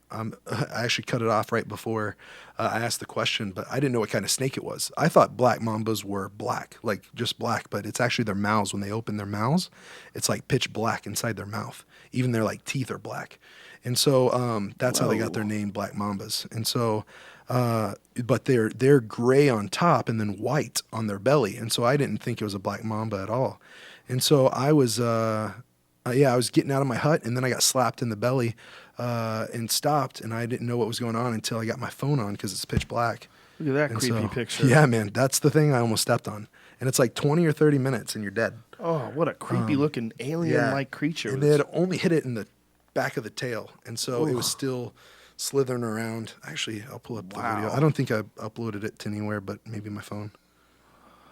actually cut it off right before I asked the question, but I didn't know what kind of snake it was. I thought black mambas were black, like just black, but it's actually their mouths. When they open their mouths, it's like pitch black inside their mouth. Even their like teeth are black. And so that's how they got their name, black mambas. And so, but they're gray on top and then white on their belly. And so I didn't think it was a black mamba at all. And so I was getting out of my hut, and then I got slapped in the belly and stopped, and I didn't know what was going on until I got my phone on because it's pitch black. Look at that And creepy so, picture. Yeah, man, that's the thing I almost stepped on. And it's like 20 or 30 minutes, and you're dead. Oh, what a creepy looking alien-like creature. And they had only hit it in the back of the tail, and so it was still slithering around. Actually, I'll pull up the video. I don't think I uploaded it to anywhere, but maybe my phone.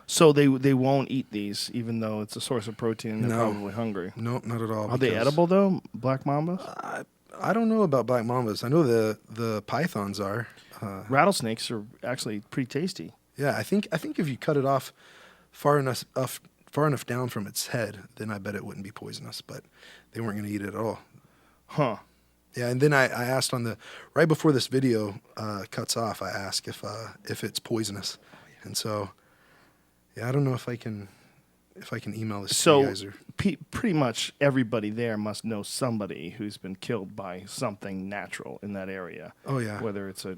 So they won't eat these, even though it's a source of protein and they're No. probably hungry. No, not at all. Are they because- edible, though, black mambas? I don't know about black mambas. I know the pythons are. Rattlesnakes are actually pretty tasty. Yeah, I think if you cut it off far enough down from its head, then I bet it wouldn't be poisonous. But they weren't going to eat it at all. Huh. Yeah, and then I asked right before this video cuts off, I asked if it's poisonous, and so yeah, I don't know if I can email this to you guys. Or Pretty much everybody there must know somebody who's been killed by something natural in that area. Oh yeah, Whether it's a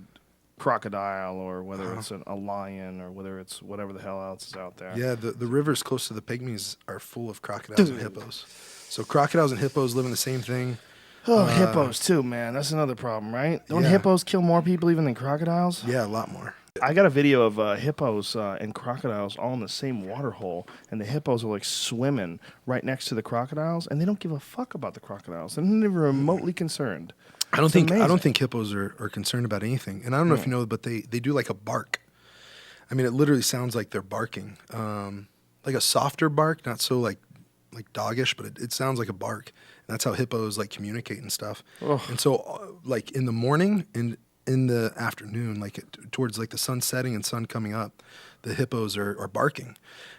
crocodile or whether it's a lion or whether it's whatever the hell else is out there. yeah. The rivers close to the pygmies are full of crocodiles and hippos. So crocodiles and hippos live in the same thing. Oh, hippos too, man. That's another problem, right? Don't Yeah. hippos kill more people even than crocodiles? Yeah, a lot more. I got a video of hippos and crocodiles all in the same water hole, and the hippos are like swimming right next to the crocodiles, and they don't give a fuck about the crocodiles. They're not even remotely concerned. I don't amazing. think hippos are concerned about anything. And I don't know if you know, but they do like a bark. I mean, it literally sounds like they're barking, like a softer bark, not so like doggish, but it sounds like a bark. And that's how hippos like communicate and stuff. Ugh. And so, like in the morning and in the afternoon, like towards like the sun setting and sun coming up, the hippos are barking,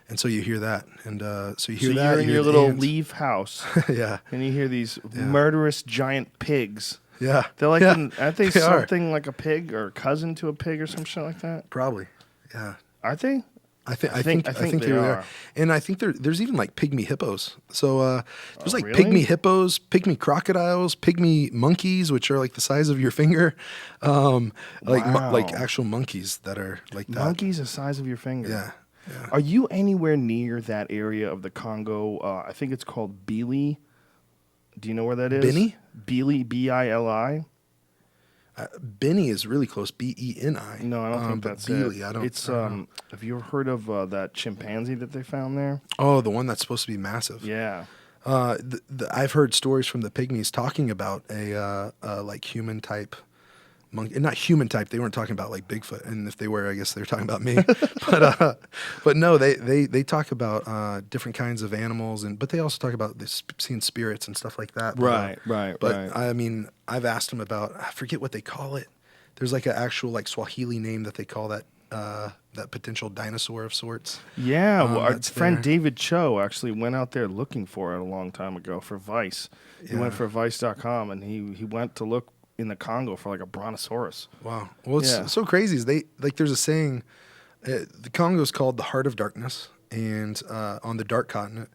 and so you hear that, and so you hear So that. you're in you hear your the little ants. leaf house, Yeah, and you hear these murderous giant pigs. yeah. They're like, yeah, aren't they they are. something like a pig or a cousin to a pig or some shit like that? Probably. Yeah. Aren't they? I think think they they're are. there, and I think there's even like pygmy hippos. So there's like really? pygmy hippos, pygmy crocodiles, pygmy monkeys, which are like the size of your finger, like Wow. like actual monkeys that are like that. Monkeys the size of your finger. Yeah, yeah. Are you anywhere near that area of the Congo? I think it's called Bili. Do you know where that is? Bini? Bili, B-I-L-I. Beni is really close. B-E-N-I. No, I don't think but that's Beely, it. I don't. It's I don't know. have you ever heard of that chimpanzee that they found there? Oh, the one that's supposed to be massive. Yeah. I've heard stories from the pygmies talking about a like human type monkey, not human type. They weren't talking about like Bigfoot, and if they were, I guess they were talking about me. but no, they talk about different kinds of animals, but they also talk about seeing spirits and stuff like that. Right. But I mean, I've asked them about, I forget what they call it. There's like an actual like Swahili name that they call that potential dinosaur of sorts. Yeah, well, our that's friend there. David Cho actually went out there looking for it a long time ago for Vice. He went Yeah. for Vice.com and he went to look in the Congo for like a brontosaurus. Wow. Well, it's Yeah. so crazy. Is they like there's a saying, the Congo is called the heart of darkness, and on the dark continent,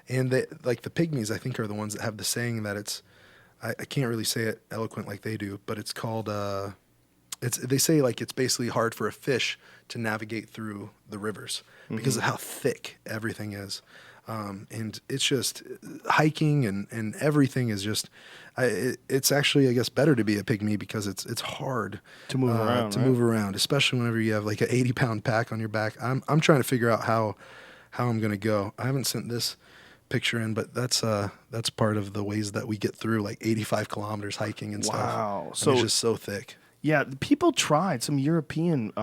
and they, like the pygmies, I think, are the ones that have the saying that it's, I can't really say it eloquent like they do, but it's called they say like it's basically hard for a fish to navigate through the rivers because of how thick everything is. And it's just hiking and everything is just, it's actually, I guess, better to be a pygmy because it's hard To move around, to right? move around, especially whenever you have like an 80-pound pack on your back. I'm trying to figure out how I'm going to go. I haven't sent this picture in, but that's part of the ways that we get through like 85 kilometers hiking and stuff. Wow. And So- it's just so thick. Yeah, people tried. Some European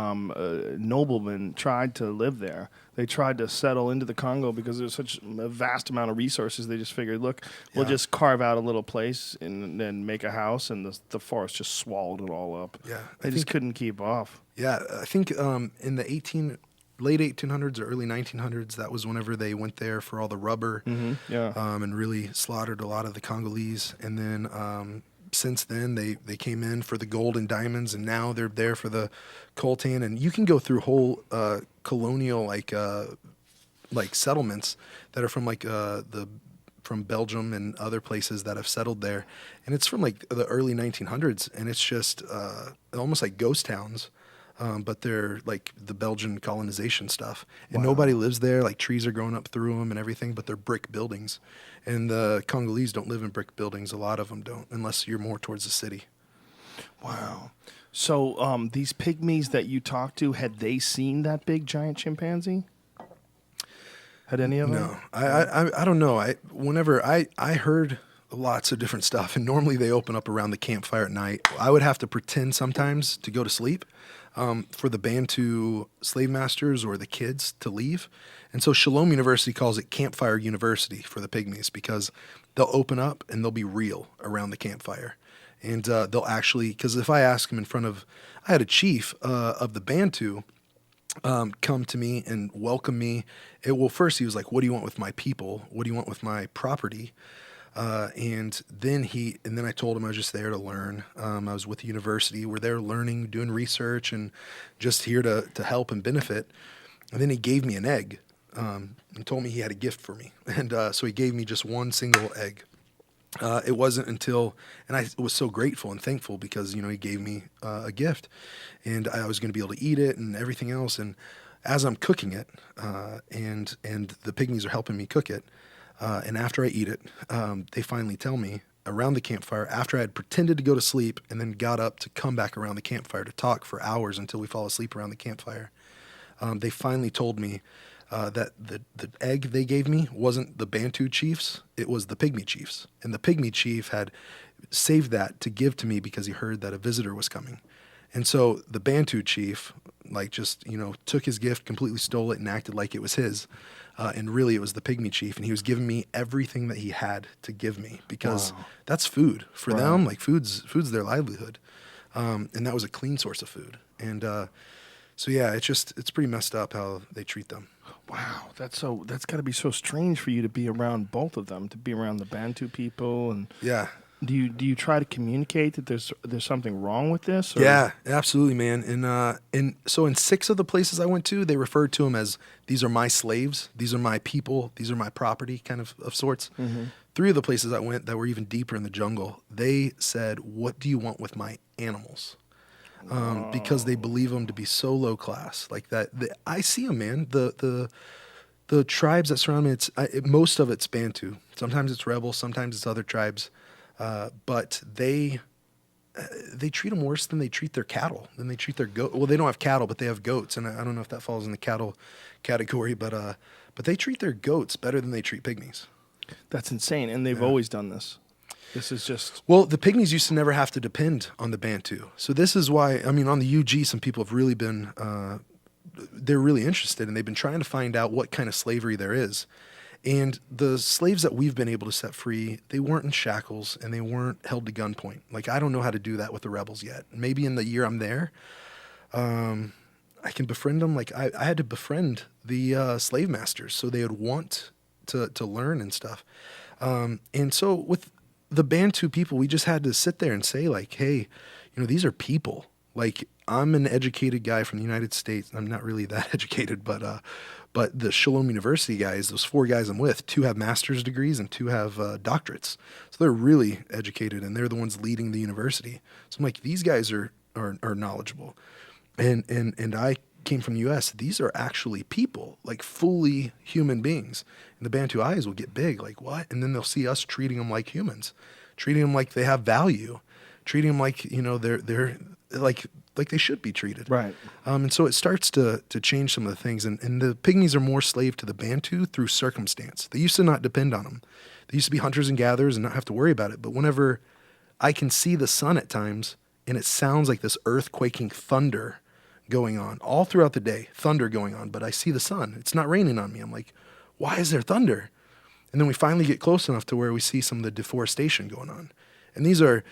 noblemen tried to live there. They tried to settle into the Congo because there's such a vast amount of resources. They just figured, look, we'll Yeah. just carve out a little place and then make a house, and the forest just swallowed it all up. Yeah, They I just think- couldn't keep off. Yeah, I think in the late 1800s or early 1900s, that was whenever they went there for all the rubber, Yeah. and really slaughtered a lot of the Congolese. And then since then, they came in for the gold and diamonds, and now they're there for the coltan. And you can go through whole colonial like settlements that are from like from Belgium and other places that have settled there, and it's from like the early 1900s, and it's just almost like ghost towns. But they're like the Belgian colonization stuff, and nobody lives there. Like trees are growing up through them and everything, but they're brick buildings. And the Congolese don't live in brick buildings. A lot of them don't, unless you're more towards the city. Wow. So these pygmies that you talked to, had they seen that big giant chimpanzee? Had any of them? No, I don't know. Whenever I heard lots of different stuff, and normally they open up around the campfire at night. I would have to pretend sometimes to go to sleep for the Bantu slave masters or the kids to leave. And so Shalom University calls it Campfire University for the pygmies because they'll open up and they'll be real around the campfire. And they'll actually, because if I ask them in front of, I had a chief of the Bantu come to me and welcome me. First he was like, "What do you want with my people? What do you want with my property?" And then I told him I was just there to learn. I was with the university. We're there learning, doing research, and just here to help and benefit. And then he gave me an egg and told me he had a gift for me. And so he gave me just one single egg. It wasn't until, and I was so grateful and thankful because, he gave me a gift, and I was going to be able to eat it and everything else. And as I'm cooking it, and the pygmies are helping me cook it, and after I eat it, they finally tell me around the campfire, after I had pretended to go to sleep and then got up to come back around the campfire to talk for hours until we fall asleep around the campfire, they finally told me that the egg they gave me wasn't the Bantu chiefs, it was the pygmy chiefs. And the pygmy chief had saved that to give to me because he heard that a visitor was coming. And so the Bantu chief, took his gift, completely stole it, and acted like it was his. And really it was the pygmy chief, and he was giving me everything that he had to give me because that's food for them. Like food's their livelihood. And that was a clean source of food. And so yeah, it's pretty messed up how they treat them. Wow, that's got to be so strange for you to be around both of them, to be around the Bantu people, and yeah. Do you try to communicate that there's something wrong with this? Or? Yeah, absolutely, man. And so in 6 of the places I went to, they referred to them as, these are my slaves, these are my people, these are my property, kind of sorts. Mm-hmm. 3 of the places I went that were even deeper in the jungle, they said, "What do you want with my animals?" Because they believe them to be so low class, like that. I see them, man. The tribes that surround me, most of it's Bantu. Sometimes it's rebel, sometimes it's other tribes. But they treat them worse than they treat their cattle, than they treat their goat. Well, they don't have cattle, but they have goats, and I don't know if that falls in the cattle category, but they treat their goats better than they treat pygmies. That's insane, and they've always done this. This is just... Well, the pygmies used to never have to depend on the Bantu. So this is why, on the UG, some people have really been, they're really interested, and they've been trying to find out what kind of slavery there is. And the slaves that we've been able to set free, they weren't in shackles and they weren't held to gunpoint. Like, I don't know how to do that with the rebels yet. Maybe in the year I'm there, I can befriend them. Like, I had to befriend the slave masters so they would want to learn and stuff. And so with the Bantu people, we just had to sit there and say, like, hey, these are people. Like, I'm an educated guy from the United States. I'm not really that educated, but the Shalom University guys, those 4 guys I'm with, 2 have master's degrees and 2 have doctorates. So they're really educated, and they're the ones leading the university. So I'm like, these guys are knowledgeable. And I came from the U.S. These are actually people, like fully human beings. And the Bantu eyes will get big, like, what? And then they'll see us treating them like humans, treating them like they have value, treating them like, they're like they should be treated. Right. And so it starts to change some of the things. And the pygmies are more slave to the Bantu through circumstance. They used to not depend on them. They used to be hunters and gatherers and not have to worry about it. But whenever I can see the sun at times, and it sounds like this earth-quaking thunder going on all throughout the day, thunder going on, but I see the sun. It's not raining on me. I'm like, why is there thunder? And then we finally get close enough to where we see some of the deforestation going on. And these are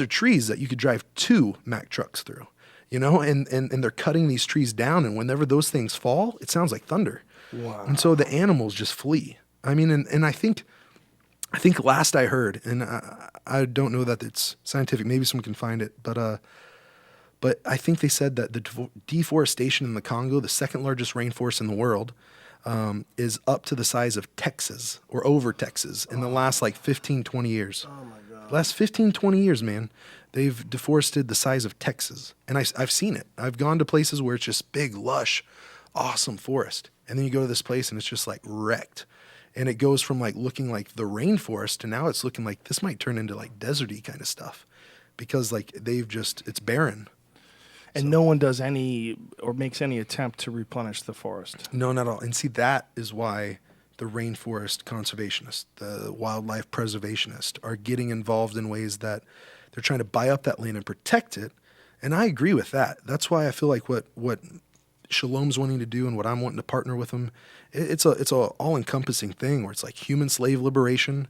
trees that you could drive 2 Mack trucks through, and they're cutting these trees down. And whenever those things fall, it sounds like thunder. Wow. And so the animals just flee. And I think last I heard, and I don't know that it's scientific, maybe someone can find it, but I think they said that the deforestation in the Congo, the 2nd largest rainforest in the world, is up to the size of Texas or over Texas in the last 15, 20 years. Oh my God. Last 15, 20 years, man, they've deforested the size of Texas. And I've seen it. I've gone to places where it's just big, lush, awesome forest. And then you go to this place and it's just wrecked. And it goes from looking like the rainforest to now it's looking like this might turn into deserty kind of stuff because it's barren. And no one does any or makes any attempt to replenish the forest. No, not at all. And see, that is why the rainforest conservationists, the wildlife preservationists are getting involved in ways that they're trying to buy up that land and protect it. And I agree with that. That's why I feel like what Shalom's wanting to do and what I'm wanting to partner with them. It's a all-encompassing thing where it's like human slave liberation,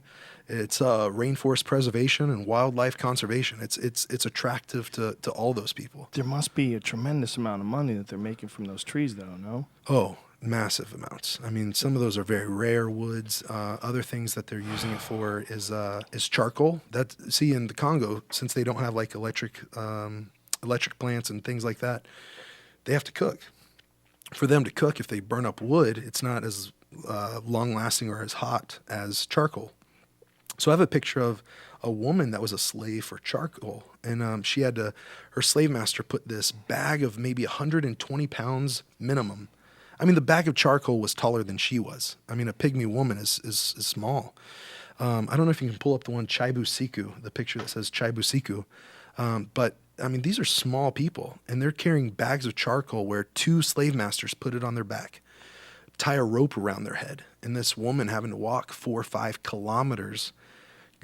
it's rainforest preservation and wildlife conservation. It's attractive to all those people. There must be a tremendous amount of money that they're making from those trees, though, no? Oh, massive amounts. I mean, some of those are very rare woods. Other things that they're using it for is charcoal. See, in the Congo, since they don't have like electric plants and things like that, they have to cook. For them to cook, if they burn up wood, it's not as long-lasting or as hot as charcoal. So I have a picture of a woman that was a slave for charcoal, and she had her slave master put this bag of maybe 120 pounds minimum. I mean, the bag of charcoal was taller than she was. I mean, a pygmy woman is small. I don't know if you can pull up the one Chaibusiku, the picture that says Chaibusiku, but I mean, these are small people, and they're carrying bags of charcoal where 2 slave masters put it on their back, tie a rope around their head, and this woman having to walk 4 or 5 kilometers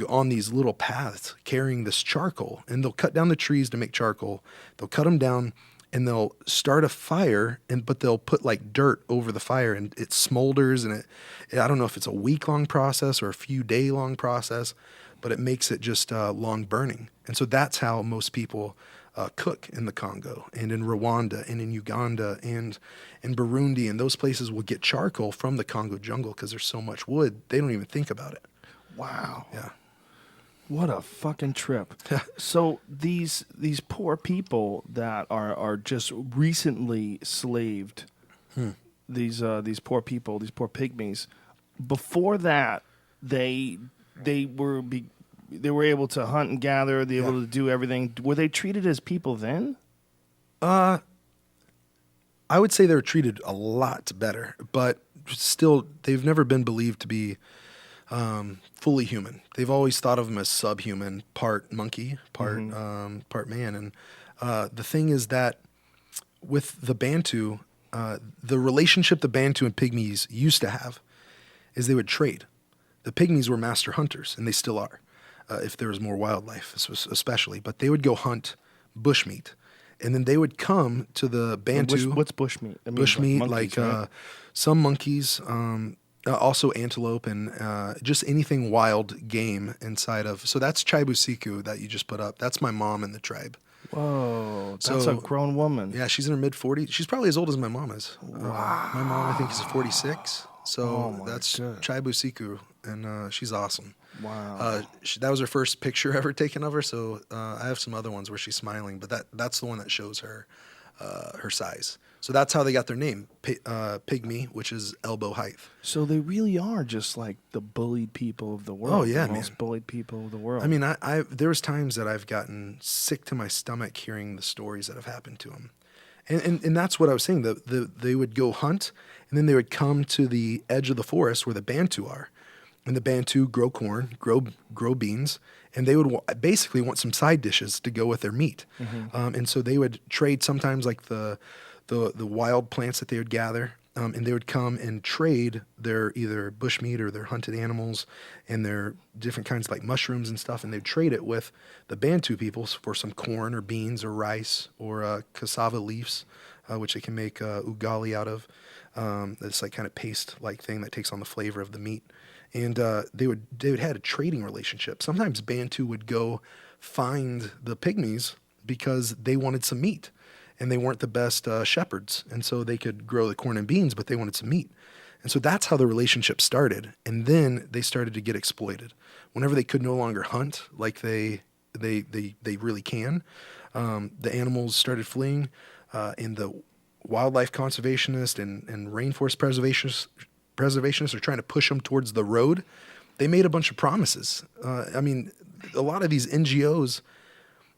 on these little paths carrying this charcoal. And they'll cut down the trees to make charcoal. They'll cut them down, and they'll start a fire, but they'll put like dirt over the fire, and it smolders, and I don't know if it's a week-long process or a few day-long process, but it makes it just long burning. And so that's how most people cook in the Congo and in Rwanda and in Uganda and in Burundi, and those places will get charcoal from the Congo jungle because there's so much wood, they don't even think about it. Wow. Yeah. What a fucking trip. So these poor people that are just recently slaved, these poor people, these poor pygmies, before that they were able to hunt and gather, they were able to do everything. Were they treated as people then? I would say they were treated a lot better, but still they've never been believed to be fully human. They've always thought of them as subhuman, part monkey, part man. And the thing is that with the Bantu, the relationship the Bantu and Pygmies used to have is they would trade. The Pygmies were master hunters, and they still are, if there was more wildlife, especially. But they would go hunt bushmeat, and then they would come to the Bantu. What's bushmeat? I mean, Bushmeat, monkeys, right? Some monkeys, also antelope, and just anything wild game inside of. So that's Chaibusiku that you just put up. That's my mom in the tribe. Whoa, that's a grown woman. Yeah, she's in her mid-40s. She's probably as old as my mom is. Wow. My mom, I think, is 46. So that's Chaibusiku, and she's awesome. Wow. That was her first picture ever taken of her, so I have some other ones where she's smiling, but that's the one that shows her size. So that's how they got their name, pygmy, which is elbow height. So they really are just like the bullied people of the world. Oh, yeah, the most man. bullied people of the world. I mean, there was times that I've gotten sick to my stomach hearing the stories that have happened to them. And that's what I was saying. They would go hunt, and then they would come to the edge of the forest where the Bantu are. And the Bantu grow corn, grow beans, and they would basically want some side dishes to go with their meat. And so they would trade sometimes like the wild plants that they would gather, and they would come and trade their either bushmeat or their hunted animals and their different kinds of like mushrooms and stuff, and they'd trade it with the Bantu peoples for some corn or beans or rice or cassava leaves, which they can make ugali out of. This like kind of paste-like thing that takes on the flavor of the meat. And they would had a trading relationship. Sometimes Bantu would go find the pygmies because they wanted some meat, and they weren't the best shepherds, and so they could grow the corn and beans, but they wanted some meat. And so that's how the relationship started. And then they started to get exploited. Whenever they could no longer hunt like they really can, the animals started fleeing, and the wildlife conservationists and rainforest preservationists are trying to push them towards the road. They made a bunch of promises. I mean, a lot of these NGOs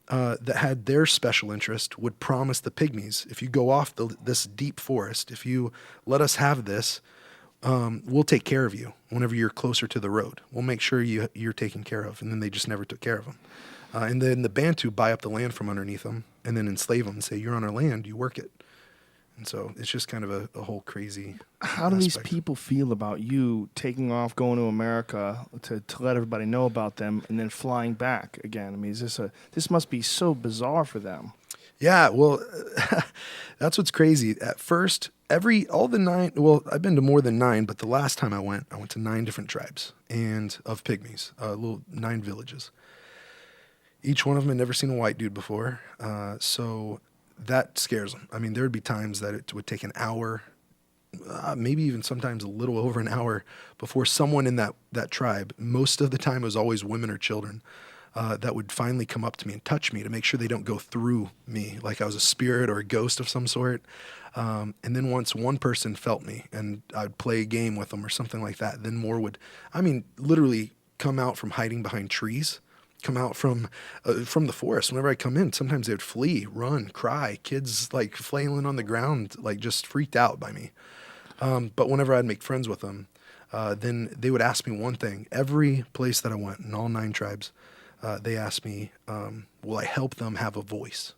that had their special interest would promise the pygmies, if you go off this deep forest, if you let us have this, we'll take care of you whenever you're closer to the road. We'll make sure you're taken care of. And then they just never took care of them. And then the Bantu buy up the land from underneath them and then enslave them and say, you're on our land, you work it. And so it's just kind of a whole crazy How do these aspect. people feel about you taking off, going to America to let everybody know about them, and then flying back again? I mean, this must be so bizarre for them. Yeah, well, that's what's crazy. At first, all the 9, well, I've been to more than 9, but the last time I went to 9 different tribes and of pygmies, little 9 villages. Each one of them had never seen a white dude before, so that scares them. I mean, there would be times that it would take an hour, maybe even sometimes a little over an hour before someone in that tribe, most of the time it was always women or children, that would finally come up to me and touch me to make sure they don't go through me like I was a spirit or a ghost of some sort. And then once one person felt me and I'd play a game with them or something like that, then more would, literally come out from hiding behind trees, come out from the forest. Whenever I come in, sometimes they would flee, run, cry, kids like flailing on the ground, like just freaked out by me. But whenever I'd make friends with them, then they would ask me one thing. Every place that I went in all 9 tribes, they asked me, will I help them have a voice?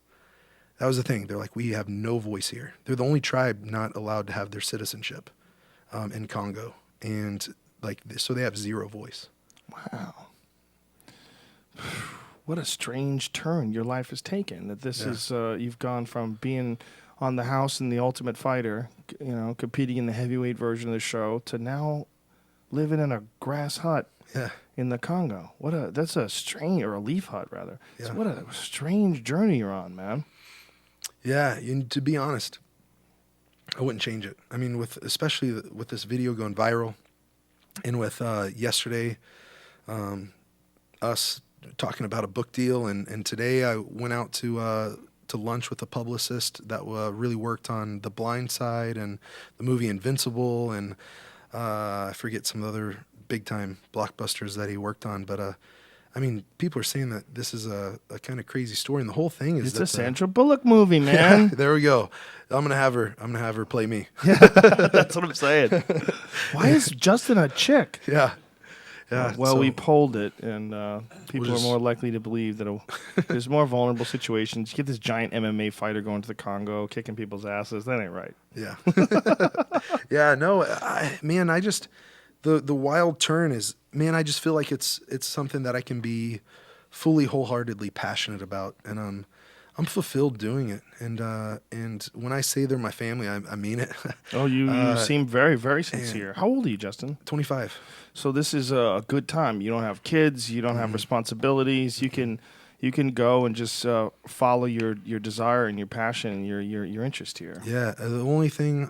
That was the thing. They're like, we have no voice here. They're the only tribe not allowed to have their citizenship in Congo. And so they have 0 voice. Wow. What a strange turn your life has taken. That this is, you've gone from being on the house in The Ultimate Fighter, competing in the heavyweight version of the show, to now living in a grass hut. Yeah. In the Congo. That's a strange, or a leaf hut rather. Yeah. So what a strange journey you're on, man. Yeah, and to be honest, I wouldn't change it. I mean, especially with this video going viral, and with yesterday, us talking about a book deal, and today I went out to lunch with a publicist that really worked on The Blind Side and the movie Invincible, and I forget some other big time blockbusters that he worked on, but people are saying that this is a kind of crazy story, and the whole thing is it's a Sandra Bullock movie, man. Yeah, there we go. I'm gonna have her play me. That's what I'm saying. Why is Justin a chick? Yeah. Yeah. Well, so we polled it, and people We'll are more likely to believe that there's more vulnerable situations. You get this giant MMA fighter going to the Congo, kicking people's asses. That ain't right. Yeah. Yeah. No, I just. The wild turn is, I just feel like it's something that I can be fully, wholeheartedly passionate about, and I'm fulfilled doing it. And when I say they're my family, I mean it. Oh, you seem very, very sincere. How old are you, Justin? 25. So this is a good time. You don't have kids. You don't have responsibilities. You can go and just follow your desire and your passion and your interest here. Yeah, the only thing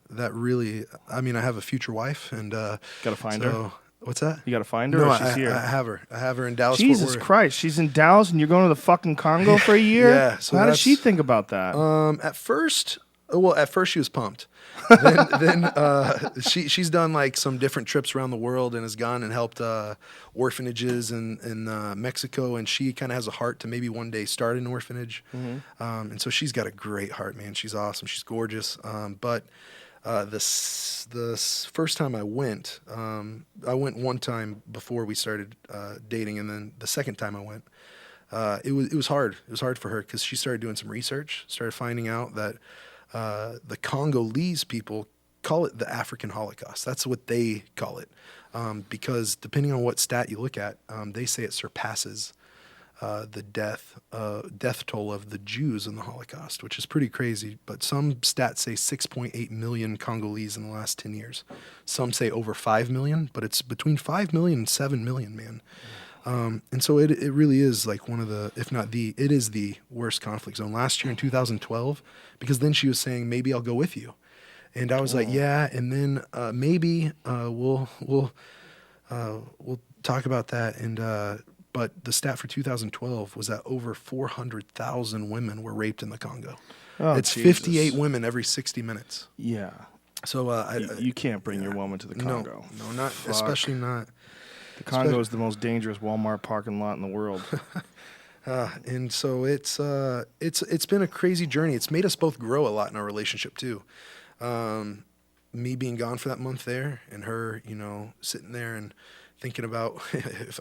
that really, I have a future wife, and Gotta find her. What's that? You got to find her, No, or she's here? I have her. I have her in Dallas. Jesus Fort Worth. Christ, she's in Dallas, and you're going to the fucking Congo for a year? Yeah. So how does she think about that? At first she was pumped. then she's done like some different trips around the world and has gone and helped orphanages in Mexico, and she kind of has a heart to maybe one day start an orphanage. Mm-hmm. And so she's got a great heart, man. She's awesome. She's gorgeous. But this first time I went one time before we started dating, and then the second time I went, it was hard. It was hard for her because she started doing some research, started finding out that the Congolese people call it the African Holocaust. That's what they call it, because depending on what stat you look at, they say it surpasses the death toll of the Jews in the Holocaust, which is pretty crazy. But some stats say 6.8 million Congolese in the last 10 years. Some say over 5 million, but it's between 5 million and 7 million, man. And so it really is like one of the, if not it is the worst conflict zone. Last year in 2012, because then she was saying, maybe I'll go with you. And I was like, yeah. And then maybe we'll talk about that. And but the stat for 2012 was that over 400,000 women were raped in the Congo. Oh, it's Jesus. 58 women every 60 minutes. Yeah. So you can't bring your woman to the Congo. No, not Fuck. especially not. The Congo is the most dangerous Walmart parking lot in the world. And so it's been a crazy journey. It's made us both grow a lot in our relationship too. Me being gone for that month there, and her, sitting there and thinking about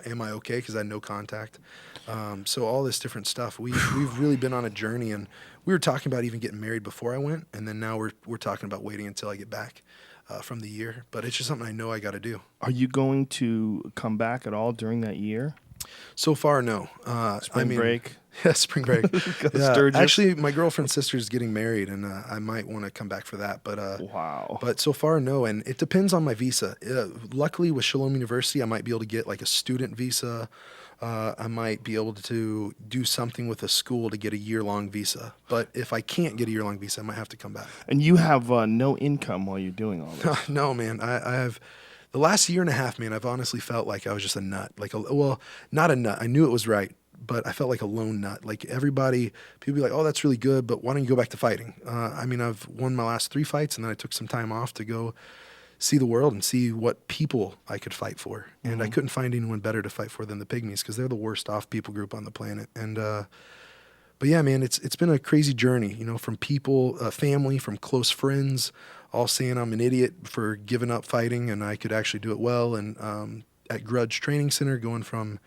am I okay, because I had no contact. So all this different stuff. We've really been on a journey, and we were talking about even getting married before I went, and then now we're talking about waiting until I get back from the year. But it's just something I know I got to do. Are you going to come back at all during that year? So far, no. Spring break. Yeah, spring break. Yeah. Sturgis. Actually, my girlfriend's sister is getting married, and I might want to come back for that. But Wow. But so far, no. And it depends on my visa. Luckily, with Shalom University, I might be able to get like a student visa. I might be able to do something with a school to get a year-long visa. But if I can't get a year-long visa, I might have to come back. And you have no income while you're doing all this. No, man. I have the last year and a half, man. I've honestly felt like I was just a nut. Well, not a nut. I knew it was right, but I felt like a lone nut. Like people be like, "Oh, that's really good, but why don't you go back to fighting?" I've won my last 3 fights, and then I took some time off to go see the world and see what people I could fight for. And I couldn't find anyone better to fight for than the Pygmies, because they're the worst off people group on the planet. And but yeah, man, it's been a crazy journey, from people, family, from close friends, all saying I'm an idiot for giving up fighting and I could actually do it well. And at Grudge Training Center, going from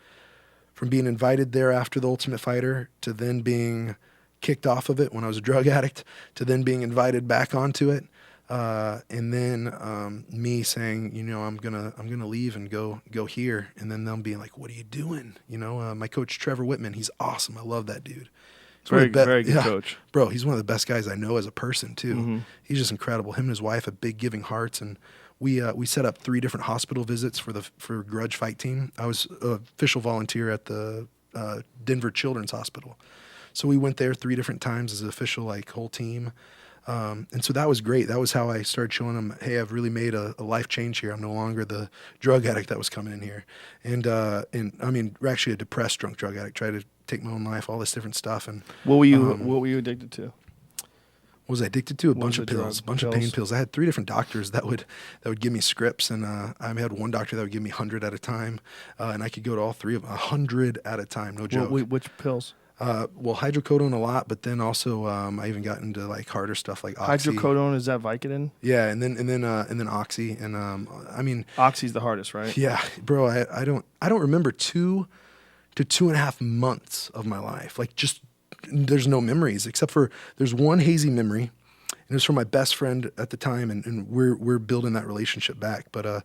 being invited there after the Ultimate Fighter to then being kicked off of it when I was a drug addict to then being invited back onto it. And then me saying, I'm gonna leave and go here, and then them being like, "What are you doing?" My coach Trevor Whitman, he's awesome. I love that dude. He's Very good coach, bro. He's one of the best guys I know as a person too. He's just incredible. Him and his wife have big giving hearts, and we set up 3 different hospital visits for Grudge Fight Team. I was an official volunteer at the Denver Children's Hospital, so we went there 3 different times as an official whole team. And so that was great. That was how I started showing them, hey, I've really made a life change here. I'm no longer the drug addict that was coming in here. And we're actually a depressed drug addict, tried to take my own life, all this different stuff. And what were you addicted to? What was I addicted to? A bunch of pills, bunch of pain pills. I had 3 different doctors that would give me scripts, and I had one doctor that would give me 100 at a time, and I could go to all 3 of them, 100 at a time, no joke. Which pills? Hydrocodone a lot, but then also I even got into harder stuff like Oxy. Hydrocodone, is that Vicodin? Yeah, and then Oxy, and Oxy's the hardest, right? Yeah, bro. I don't remember 2 to 2.5 months of my life. There's no memories except for there's one hazy memory, and it was from my best friend at the time, and we're building that relationship back. But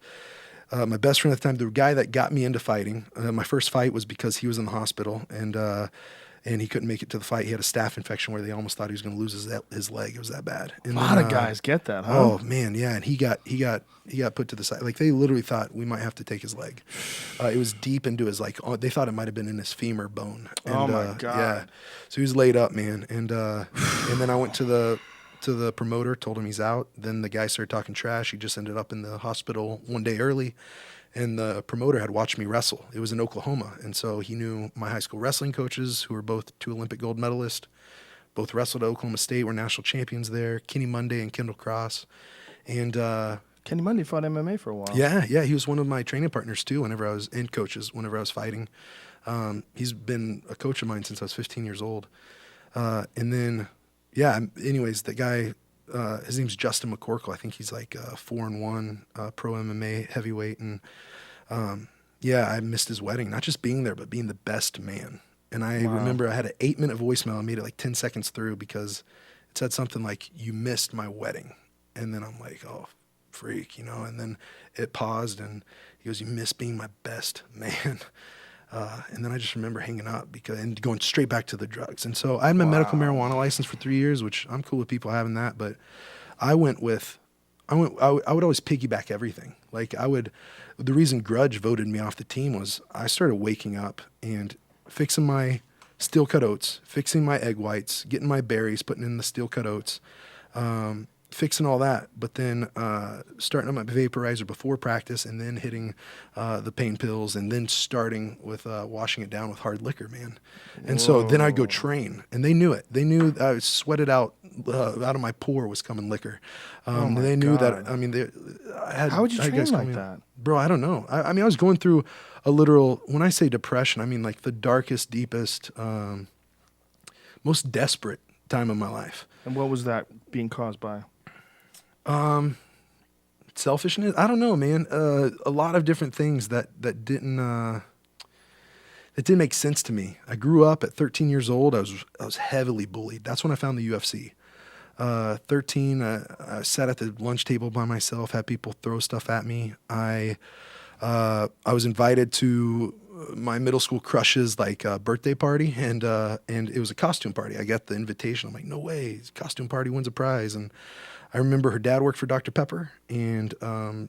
my best friend at the time, the guy that got me into fighting, my first fight was because he was in the hospital, and he couldn't make it to the fight. He had a staph infection where they almost thought he was going to lose his leg. It was that bad. And a lot of guys get that, huh? Oh man, yeah. And he got put to the side. They literally thought we might have to take his leg. It was deep into his they thought it might have been in his femur bone. And, oh my god. Yeah. So he was laid up, man. And then I went to the promoter, told him he's out. Then the guy started talking trash. He just ended up in the hospital one day early. And the promoter had watched me wrestle. It was in Oklahoma. And so he knew my high school wrestling coaches, who were both 2 Olympic gold medalists, both wrestled at Oklahoma State, were national champions there, Kenny Monday and Kendall Cross. And Kenny Monday fought MMA for a while. Yeah, he was one of my training partners too whenever I was fighting. He's been a coach of mine since I was 15 years old. And then, anyways, that guy, his name's Justin McCorkle. I think he's 4-1 pro MMA heavyweight. And I missed his wedding, not just being there, but being the best man. And I remember I had an 8-minute voicemail. I made it 10 seconds through because it said something like, "You missed my wedding." And then I'm like, oh, freak, And then it paused, and he goes, "You missed being my best man." And then I just remember hanging up and going straight back to the drugs. And so I had my medical marijuana license for 3 years, which I'm cool with people having that. But I would always piggyback everything. The reason Grudge voted me off the team was I started waking up and fixing my steel cut oats, fixing my egg whites, getting my berries, putting in the steel cut oats, fixing all that, but then starting on my vaporizer before practice, and then hitting the pain pills, and then starting with washing it down with hard liquor, man. And so then I'd go train, and they knew it. They knew I sweated out of my pore was coming liquor. They knew that. How would you train like that, bro? I don't know. I was going through a literal. When I say depression, I mean the darkest, deepest, most desperate time of my life. And what was that being caused by? Selfishness. I don't know, man. A lot of different things that didn't make sense to me. I grew up at 13 years old. I was heavily bullied. That's when I found the UFC. 13, I sat at the lunch table by myself, had people throw stuff at me. I was invited to my middle school crush's like birthday party, and it was a costume party. I got the invitation. I'm like, no way, costume party wins a prize. And I remember her dad worked for Dr. Pepper, and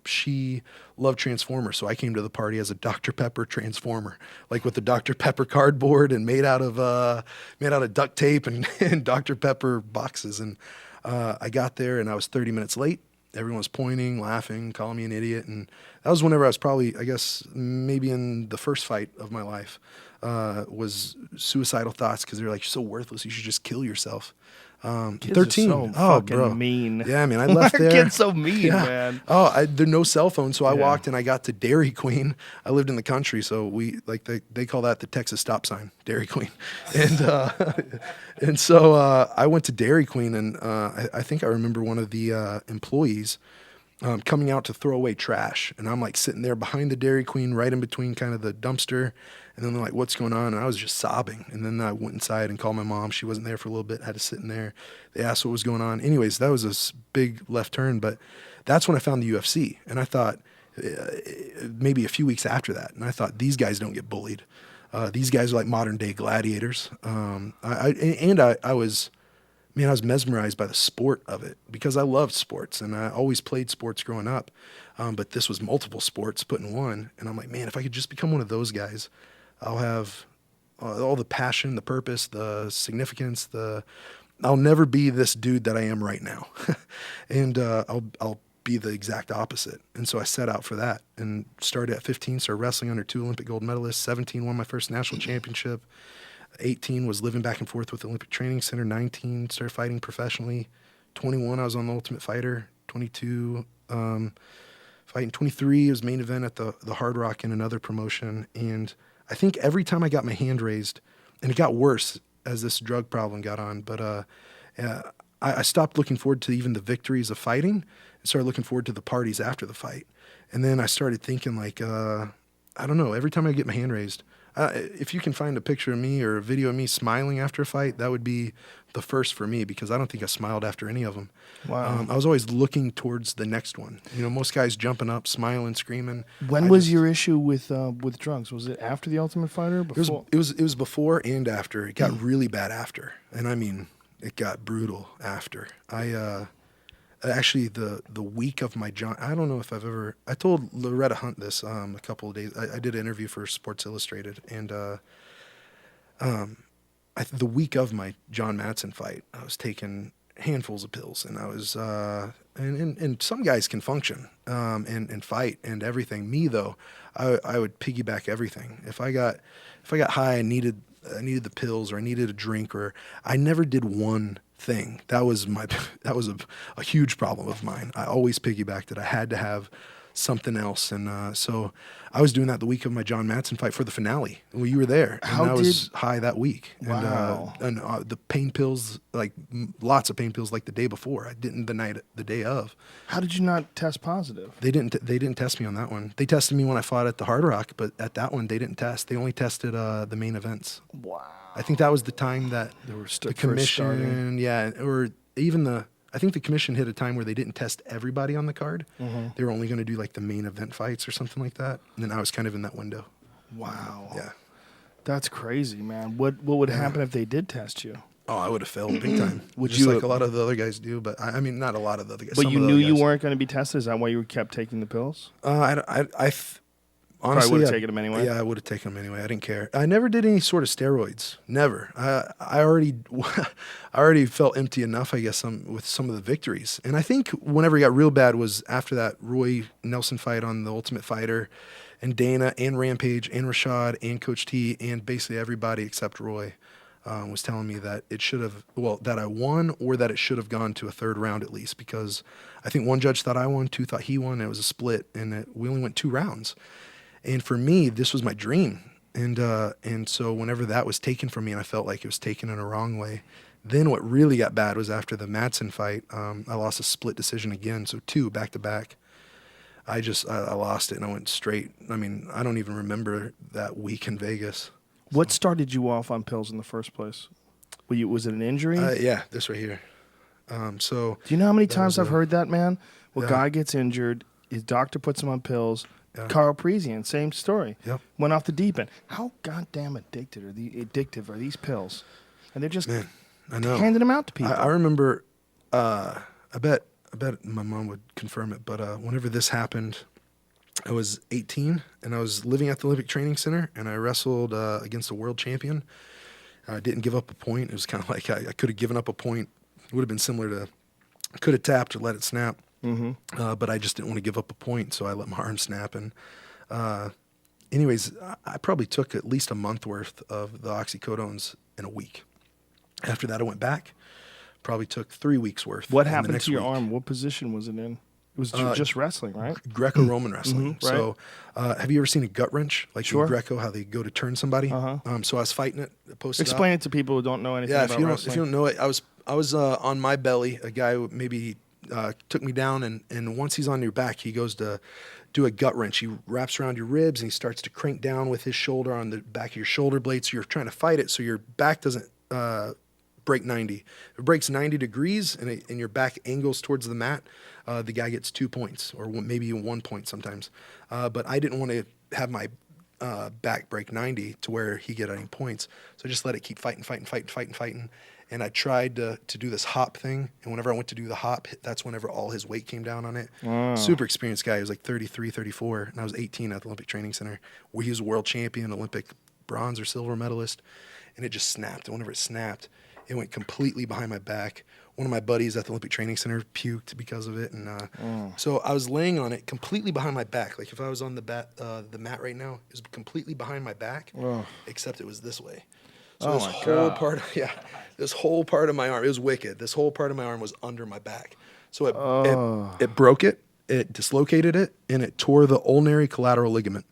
she loved Transformers. So I came to the party as a Dr. Pepper Transformer, like with the Dr. Pepper cardboard and made out of duct tape and, and Dr. Pepper boxes. And I got there, and I was 30 minutes late. Everyone was pointing, laughing, calling me an idiot. And that was whenever I was probably, I guess, maybe in the first fight of my life, was suicidal thoughts, because they're like, you're so worthless, you should just kill yourself. Kids 13. are so Oh, fucking bro. mean. Yeah, I mean, I left there. Kids so mean, man. Oh, there no cell phone, so I Yeah. walked and I got to Dairy Queen. I lived in the country, so we like they call that the Texas stop sign, Dairy Queen, and so I went to Dairy Queen, and I think I remember one of the employees coming out to throw away trash, and I'm like sitting there behind the Dairy Queen, right in between kind of the dumpster. And then they're like, what's going on? And I was just sobbing. And then I went inside and called my mom. She wasn't there for a little bit. I had to sit in there. They asked what was going on. Anyways, that was a big left turn. But that's when I found the UFC. And I thought, maybe a few weeks after that, and I thought, these guys don't get bullied. These guys are like modern day gladiators. I was mesmerized by the sport of it, because I loved sports and I always played sports growing up. But this was multiple sports put in one. And I'm like, man, if I could just become one of those guys, I'll have all the passion, the purpose, the significance, I'll never be this dude that I am right now. And I'll be the exact opposite. And so I set out for that and started at 15, started wrestling under 2 Olympic gold medalists. 17, won my first national championship. 18 was living back and forth with the Olympic Training Center. 19, started fighting professionally. 21, I was on the Ultimate Fighter. 22, fighting. 23, it was main event at the Hard Rock in another promotion. And I think every time I got my hand raised, and it got worse as this drug problem got on, but I stopped looking forward to even the victories of fighting and started looking forward to the parties after the fight. And then I started thinking, like, I don't know, every time I get my hand raised, if you can find a picture of me or a video of me smiling after a fight, that would be the first for me, because I don't think I smiled after any of them. Wow. I was always looking towards the next one. You know, most guys jumping up, smiling, screaming. When was your issue with drugs? Was it after the Ultimate Fighter? Before? It was before and after. It got really bad after, and I mean, it got brutal after. Actually, the week of my I don't know if I told Loretta Hunt this a couple of days. I did an interview for Sports Illustrated, and the week of my John Madsen fight, I was taking handfuls of pills, and I was and some guys can function and fight and everything. Me though, I would piggyback everything. If I got high, I needed the pills, or I needed a drink, or I never did one thing. That was a huge problem of mine. I always piggybacked it. I had to have something else, and so I was doing that the week of my John Madsen fight for the finale. Well, you were there, and I was high that week. Wow. And the pain pills, like lots of pain pills, like the day before. I didn't the day of. How did you not test positive? They didn't test me on that one. They tested me when I fought at the Hard Rock, but at that one they didn't test. They only tested the main events. Wow. I think that was the time that They were the commission, or even I think the commission hit a time where they didn't test everybody on the card. Mm-hmm. They were only going to do like the main event fights or something like that. And then I was kind of in that window. Wow. Yeah. That's crazy, man. What would happen if they did test you? Oh, I would have failed big time. Would Just you like a lot of the other guys do, but I mean, not a lot of the other guys. But some you of the knew other you guys. weren't going to be tested? Is that why you kept taking the pills? Honestly, would've taken them anyway? Yeah, I would have taken them anyway. I didn't care. I never did any sort of steroids. Never. I already felt empty enough, I guess, with some of the victories. And I think whenever it got real bad was after that Roy Nelson fight on The Ultimate Fighter, and Dana and Rampage and Rashad and Coach T and basically everybody except Roy was telling me that that I won, or that it should have gone to a third round at least, because I think one judge thought I won, two thought he won, and it was a split, and we only went 2 rounds. And for me, this was my dream. And so whenever that was taken from me, and I felt like it was taken in a wrong way, then what really got bad was after the Madsen fight. I lost a split decision again, so 2 back-to-back. I lost it, and I went straight. I mean, I don't even remember that week in Vegas. What started you off on pills in the first place? Was it an injury? Yeah, this right here. So do you know how many times I've heard that, man? Yeah. Guy gets injured, his doctor puts him on pills, Carl Parisian, same story. Yep. Went off the deep end. How goddamn addictive are these pills? And they're just Man, I know. handing them out to people. I remember, I bet my mom would confirm it, but whenever this happened, I was 18 and I was living at the Olympic Training Center and I wrestled against a world champion. I didn't give up a point. It was kind of like I could have given up a point. It would have been similar to, I could have tapped or let it snap. But I just didn't want to give up a point, so I let my arm snap. And anyways, I probably took at least a month worth of the oxycodones in a week. After that, I went back. Probably took 3 weeks worth. What in the happened next to your week. arm? What position was it in? It was just wrestling, right? Greco-Roman wrestling. right. So, have you ever seen a gut wrench? Like Sure. in Greco, how they go to turn somebody? So I was fighting it. Posted Explain up. it to people who don't know anything Yeah, about if you wrestling. don't know it, I was on my belly. A guy maybe took me down, and once he's on your back, he goes to do a gut wrench. He wraps around your ribs and he starts to crank down with his shoulder on the back of your shoulder blade. So you're trying to fight it, so your back doesn't break 90. If it breaks 90 degrees and your back angles towards the mat, the guy gets 2 points or maybe even 1 point sometimes. But I didn't want to have my back break 90 to where he get any points. So I just let it keep fighting. And I tried to do this hop thing. And whenever I went to do the hop, that's whenever all his weight came down on it. Super experienced guy. He was like 33, 34. And I was 18 at the Olympic Training Center, where he was a world champion, Olympic bronze or silver medalist. And it just snapped. And whenever it snapped, it went completely behind my back. One of my buddies at the Olympic Training Center puked because of it. And so I was laying on it completely behind my back. Like if I was on the mat right now, it was completely behind my back, except it was this way. So this whole part of my arm, it was wicked. This whole part of my arm was under my back. So it broke it, it dislocated it, and it tore the ulnar collateral ligament.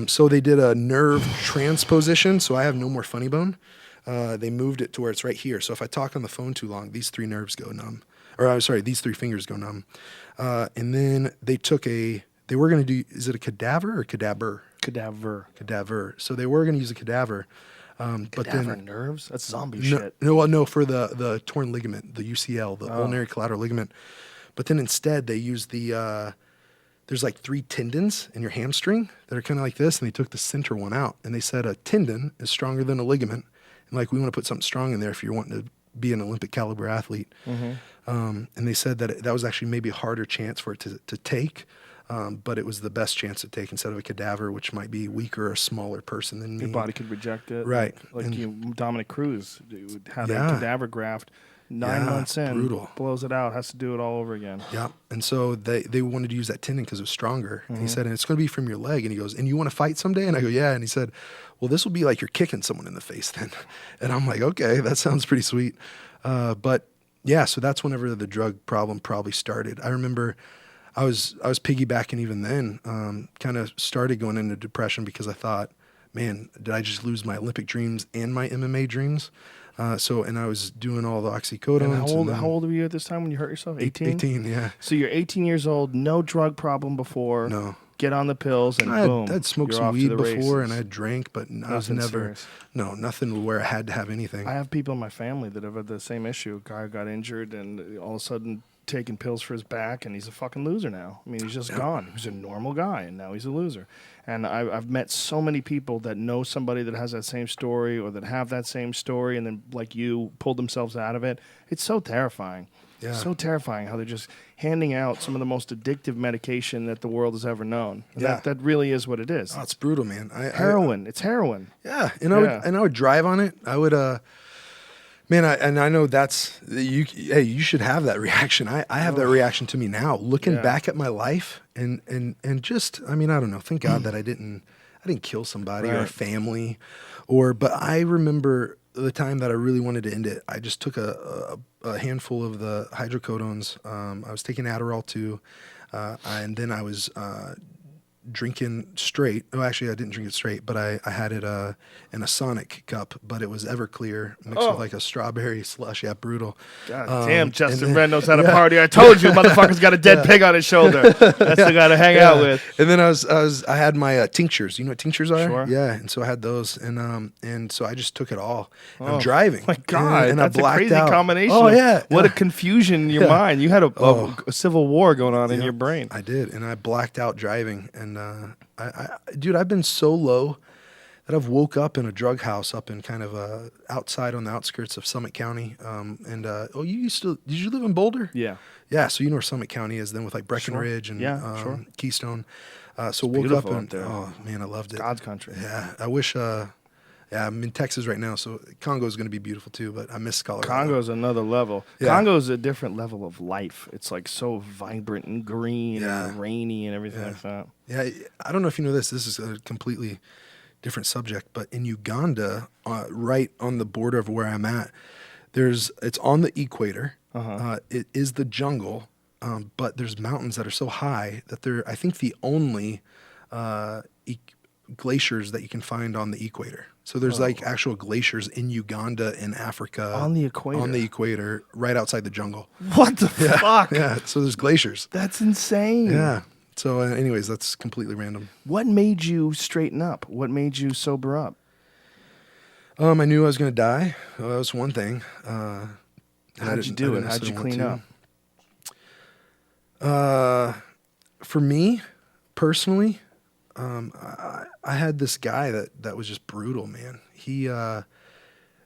So they did a nerve transposition, so I have no more funny bone. They moved it to where it's right here. So if I talk on the phone too long, these three nerves go numb. Or I'm sorry, these three fingers go numb. And then they were going to do, is it a cadaver or cadaver? Cadaver. So they were going to use a cadaver. But then nerves? That's zombie shit. No, for the torn ligament, the UCL, the ulnar collateral ligament. But then instead they used there's like 3 tendons in your hamstring that are kind of like this, and they took the center one out. And they said a tendon is stronger than a ligament. And like, we want to put something strong in there if you're wanting to be an Olympic caliber athlete. And they said that that was actually maybe a harder chance for it to take. But it was the best chance to take instead of a cadaver, which might be weaker or a smaller person than me. Your body could reject it. Right. Like Dominic Cruz would have a Yeah. cadaver graft. 9 months in, brutal. blows it out, has to do it all over again. Yeah. And so they wanted to use that tendon because it was stronger. And he said, and it's going to be from your leg. And he goes, and you want to fight someday? And I go, yeah. And he said, well, this will be like you're kicking someone in the face then. And I'm like, okay, that sounds pretty sweet. But yeah, so that's whenever the drug problem probably started. I remember I was piggybacking even then, kind of started going into depression because I thought, man, did I just lose my Olympic dreams and my MMA dreams? And I was doing all the oxycodones. And how old were you at this time when you hurt yourself? 18? 18, yeah. So you're 18 years old, no drug problem before. No. Get on the pills and boom. I'd smoked you're some off to weed the before races. and I drank, but I was Nothing never, serious. nothing where I had to have anything. I have people in my family that have had the same issue. A guy got injured and all of a sudden taking pills for his back, and he's a fucking loser now. I mean, he's just gone. He was a normal guy, and now he's a loser. And I've met so many people that know somebody that has that same story or that have that same story, and then, like you, pulled themselves out of it. It's so terrifying. Yeah. So terrifying how they're just handing out some of the most addictive medication that the world has ever known. And Yeah. that really is what it is. Oh, it's brutal, man. Heroin. It's heroin. Yeah, and I would drive on it. I would, man, I know that's you. Hey, you should have that reaction. I have that reaction to me now, looking back at my life, and just, I mean, I don't know. Thank God that I didn't kill somebody or a family, but I remember the time that I really wanted to end it. I just took a handful of the hydrocodones. I was taking Adderall too, and then I was drinking straight. Oh, actually, I didn't drink it straight, but I had it in a Sonic cup, but it was Everclear mixed with like a strawberry slush. Yeah, brutal. God damn, Justin Wren knows how to party. I told you, motherfucker's got a dead pig on his shoulder. That's the guy to hang out with. And then I had my tinctures. You know what tinctures are? Sure. Yeah, and so I had those, and so I just took it all. I'm driving. My God, and that's I blacked a crazy out. combination. Oh yeah, What a confusion in your mind. You had a civil war going on in your brain. I did, and I blacked out driving, and And dude, I've been so low that I've woke up in a drug house up in kind of outside on the outskirts of Summit County. Did you live in Boulder? Yeah. Yeah, so you know where Summit County is, then with like Breckenridge and sure. Keystone. So woke up beautiful and out there. oh man, I loved it. God's country. Yeah, I wish. I'm in Texas right now, so Congo is going to be beautiful too. But I miss Colorado. Congo's another level. Yeah. Congo's a different level of life. It's like so vibrant and green and rainy and everything like that. Yeah, I don't know if you know this. This is a completely different subject, but in Uganda, right on the border of where I'm at, it's on the equator. It is the jungle, but there's mountains that are so high that they're, I think, the only glaciers that you can find on the equator. So there's like actual glaciers in Uganda in Africa. On the equator? On the equator, right outside the jungle. What the fuck? Yeah, so there's glaciers. That's insane. Yeah. So anyways, that's completely random. What made you straighten up? What made you sober up? I knew I was going to die. That was one thing. How'd you do it? How'd you clean up? For me, personally, I had this guy that was just brutal, man. He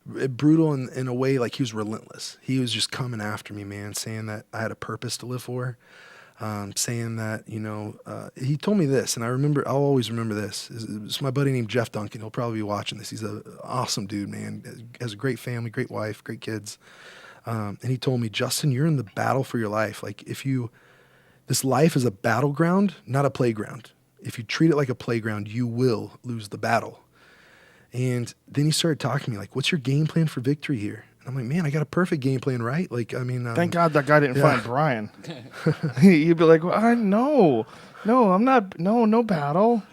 brutal in a way, like he was relentless. He was just coming after me, man, saying that I had a purpose to live for. Saying that, he told me this, and I'll always remember this. It's my buddy named Jeff Duncan. He'll probably be watching this. He's an awesome dude, man. Has a great family, great wife, great kids. And he told me, Justin, you're in the battle for your life. Like this life is a battleground, not a playground. If you treat it like a playground, you will lose the battle. And then he started talking to me like, what's your game plan for victory here? I'm like, man, I got a perfect game plan, right? Like, I mean, thank God that guy didn't find Brian. You'd be like, well, no, I'm not, no battle.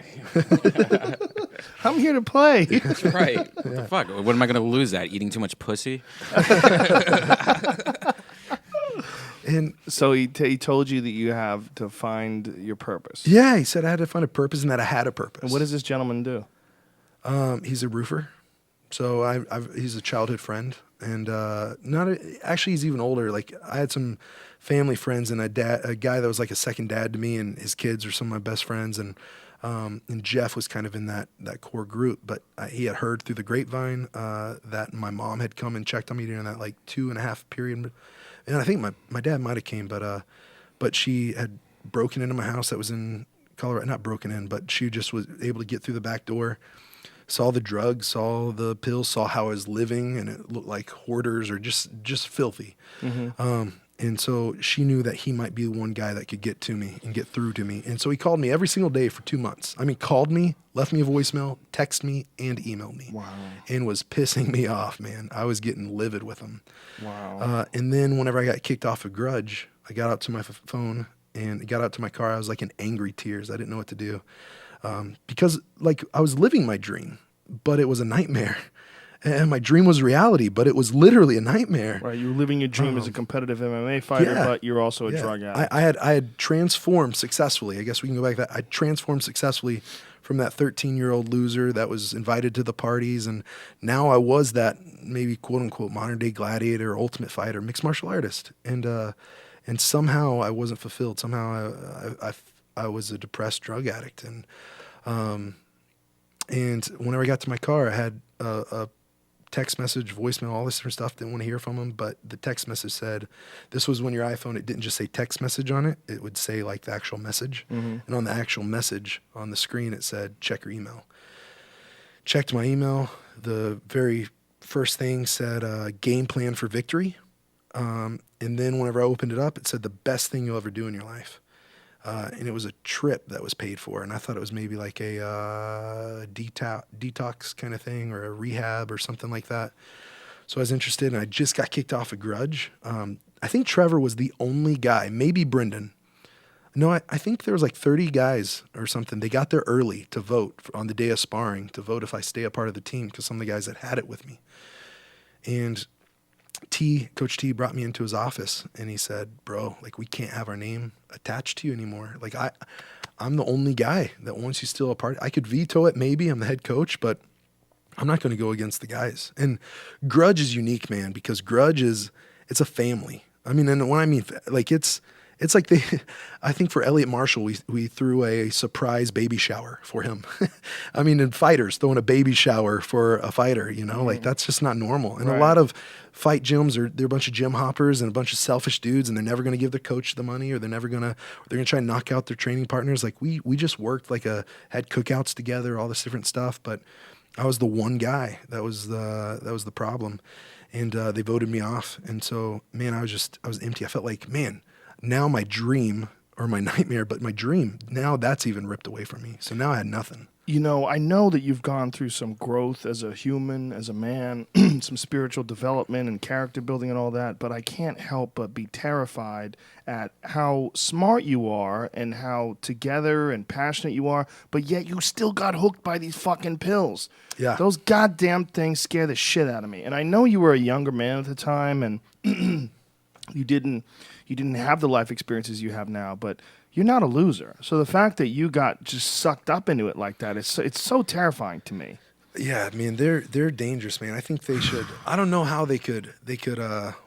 I'm here to play. That's right. What the fuck? What am I going to lose at? Eating too much pussy? And so he told you that you have to find your purpose. Yeah, he said I had to find a purpose and that I had a purpose. And what does this gentleman do? He's a roofer. So he's a childhood friend. And actually, he's even older. Like I had some family friends and a guy that was like a second dad to me, and his kids are some of my best friends. And Jeff was kind of in that core group. But he had heard through the grapevine that my mom had come and checked on me during that like 2.5 period. And I think my dad might have came, but she had broken into my house that was in Colorado. Not broken in, but she just was able to get through the back door. Saw the drugs, saw the pills, saw how I was living, and it looked like hoarders or just filthy. Mm-hmm. And so she knew that he might be the one guy that could get to me and get through to me. And so he called me every single day for 2 months. I mean, called me, left me a voicemail, texted me, and emailed me. Wow. And was pissing me off, man. I was getting livid with him. Wow. And then whenever I got kicked off a grudge, I got out to my phone and got out to my car. I was like in angry tears. I didn't know what to do. Because like I was living my dream, but it was a nightmare. And my dream was reality, but it was literally a nightmare. Right, you were living your dream as a competitive MMA fighter, but you're also a drug addict. I had transformed successfully. I guess we can go back to that. I transformed successfully from that 13-year-old loser that was invited to the parties, and now I was that maybe quote-unquote modern-day gladiator, ultimate fighter, mixed martial artist. And somehow I wasn't fulfilled. Somehow I was a depressed drug addict. And whenever I got to my car, I had a text message, voicemail, all this different stuff. Didn't want to hear from him, but the text message said, this was when your iPhone, it didn't just say text message on it. It would say like the actual message. Mm-hmm. And on the actual message on the screen, it said, check your email. Checked my email. The very first thing said, game plan for victory. And then whenever I opened it up, it said the best thing you'll ever do in your life. And it was a trip that was paid for. And I thought it was maybe like a detox kind of thing or a rehab or something like that. So I was interested, and I just got kicked off a grudge. I think Trevor was the only guy, maybe Brendan. No, I think there was like 30 guys or something. They got there early to vote on the day of sparring, to vote if I stay a part of the team, because some of the guys had it with me. And Coach T brought me into his office, and he said, bro, like, we can't have our name attached to you anymore. Like, I'm the only guy that wants you still a part. I could veto it, maybe. I'm the head coach, but I'm not going to go against the guys. And grudge is unique, man, because grudge it's a family. I mean, and when I mean, like, it's It's like I think for Elliot Marshall, we threw a surprise baby shower for him. I mean, in fighters, throwing a baby shower for a fighter, like that's just not normal. And a lot of fight gyms they're a bunch of gym hoppers and a bunch of selfish dudes, and they're never going to give their coach the money, or they're going to try and knock out their training partners. Like we just worked had cookouts together, all this different stuff. But I was the one guy that was the problem, and they voted me off. And so, man, I was empty. I felt like, man, now my dream, or my nightmare, but my dream, now that's even ripped away from me. So now I had nothing. I know that you've gone through some growth as a human, as a man, some spiritual development and character building and all that, but I can't help but be terrified at how smart you are and how together and passionate you are, but yet you still got hooked by these fucking pills. Yeah. Those goddamn things scare the shit out of me. And I know you were a younger man at the time, and you didn't have the life experiences you have now, but you're not a loser. So the fact that you got just sucked up into it like that, it's so terrifying to me. Yeah, I mean, they're dangerous, man. I think they should. I don't know how they could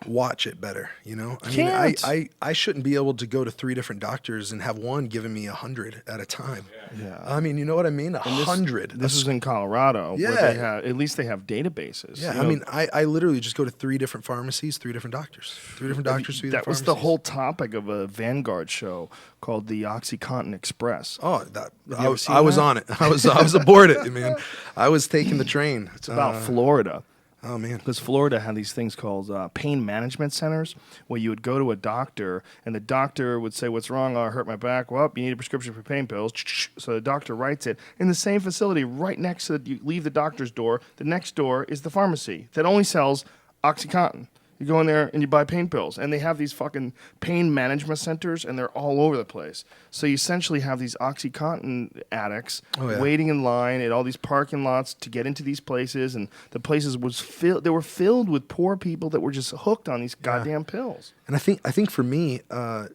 watch it better. I mean, I shouldn't be able to go to 3 different doctors and have one giving me 100 at a time. Yeah. I mean, you know what I mean? 100. This is in Colorado. Yeah. Where at least they have databases. Yeah. I mean, I literally just go to 3 different pharmacies, 3 different doctors, 3 different doctors, 3 different That was pharmacies. the whole topic of a Vanguard show called the OxyContin Express. Oh, you ever seen I was that? on it. I was aboard it, man. I was taking the train. It's about Florida. Oh, man. Because Florida had these things called pain management centers, where you would go to a doctor, and the doctor would say, "What's wrong? Oh, I hurt my back. Well, you need a prescription for pain pills." So the doctor writes it. In the same facility, right next to you leave the doctor's door, the next door is the pharmacy that only sells OxyContin. You go in there and you buy pain pills, and they have these fucking pain management centers, and they're all over the place. So you essentially have these OxyContin addicts waiting in line at all these parking lots to get into these places, and the places they were filled with poor people that were just hooked on these goddamn pills. And I think for me, I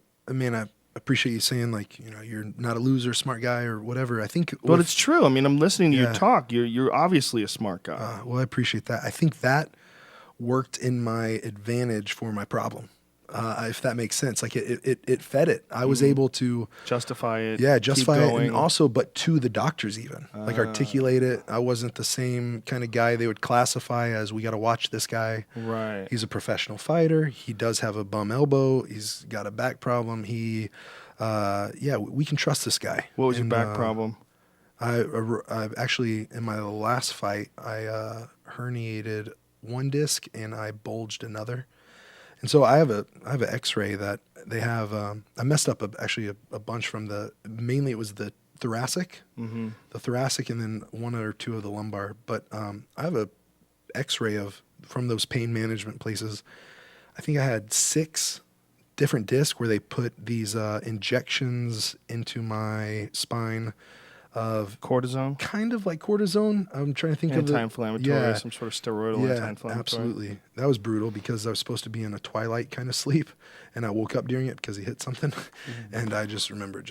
appreciate you saying you're not a loser, smart guy, or whatever. I think, but it's true. I mean, I'm listening to your talk. You're obviously a smart guy. Well, I appreciate that. I think that worked in my advantage for my problem, if that makes sense. Like it fed it. I was able to justify it. Yeah, justify keep it, going. and also, but to the doctors even, articulate it. I wasn't the same kind of guy they would classify as, we got to watch this guy. Right. He's a professional fighter. He does have a bum elbow. He's got a back problem. We can trust this guy. What was your back problem? I actually, in my last fight, I herniated one disc and I bulged another, and so I have an X-ray that they have. I messed up a bunch from mainly it was the thoracic, and then 1 or 2 of the lumbar. But I have a X-ray from those pain management places. I think I had 6 different discs where they put these injections into my spine of cortisone, kind of like cortisone. I'm trying to think of anti-inflammatory, some sort of steroidal anti-inflammatory. Absolutely. That was brutal because I was supposed to be in a twilight kind of sleep, and I woke up during it because he hit something, and I just remember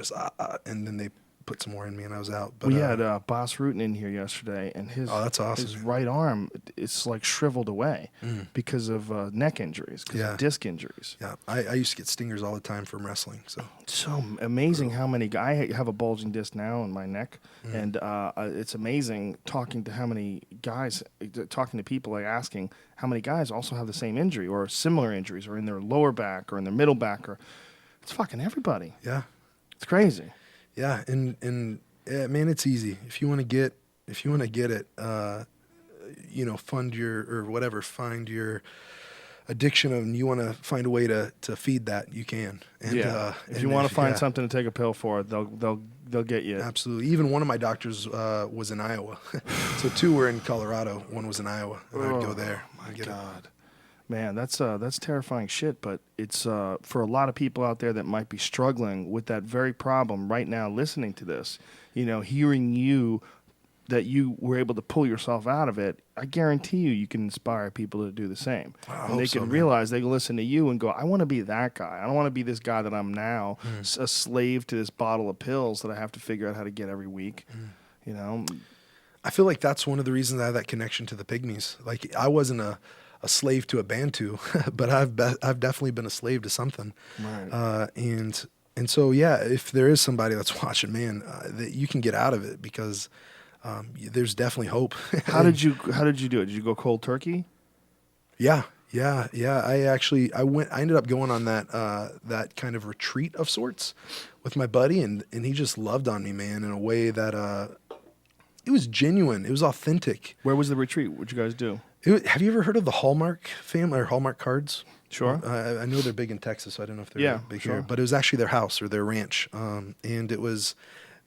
and then they put some more in me, and I was out. But we had Boss Rutan in here yesterday, and that's awesome. His right arm, it's like shriveled away because of neck injuries, because of disc injuries. Yeah, I used to get stingers all the time from wrestling. So amazing how many guys. I have a bulging disc now in my neck, and it's amazing talking to people, like asking how many guys also have the same injury or similar injuries, or in their lower back or in their middle back, or it's fucking everybody. Yeah, it's crazy. Yeah, and man, it's easy if you want to get it. Find your addiction, and you want to find a way to feed that, you can. And, if you want to find something to take a pill for, they'll get you. Absolutely. Even one of my doctors was in Iowa, so 2 were in Colorado. 1 was in Iowa, and I'd go there. My God. Man, that's terrifying shit, but it's for a lot of people out there that might be struggling with that very problem right now, listening to this, hearing that you were able to pull yourself out of it, I guarantee you can inspire people to do the same. And they can realize, they can listen to you and go, I want to be that guy. I don't want to be this guy that I'm now, a slave to this bottle of pills that I have to figure out how to get every week, I feel like that's one of the reasons I have that connection to the Pygmies. Like, I wasn't a a slave to a Bantu, but I've definitely been a slave to something. Right. And so, yeah, if there is somebody that's watching, man, that you can get out of it because there's definitely hope. How did you do it? Did you go cold turkey? Yeah. I ended up going on that kind of retreat of sorts with my buddy, and he just loved on me, man, in a way that it was genuine. It was authentic. Where was the retreat? What'd you guys do? Have you ever heard of the Hallmark family or Hallmark cards? Sure. I know they're big in Texas, so I don't know if they're big here, but it was actually their house or their ranch, and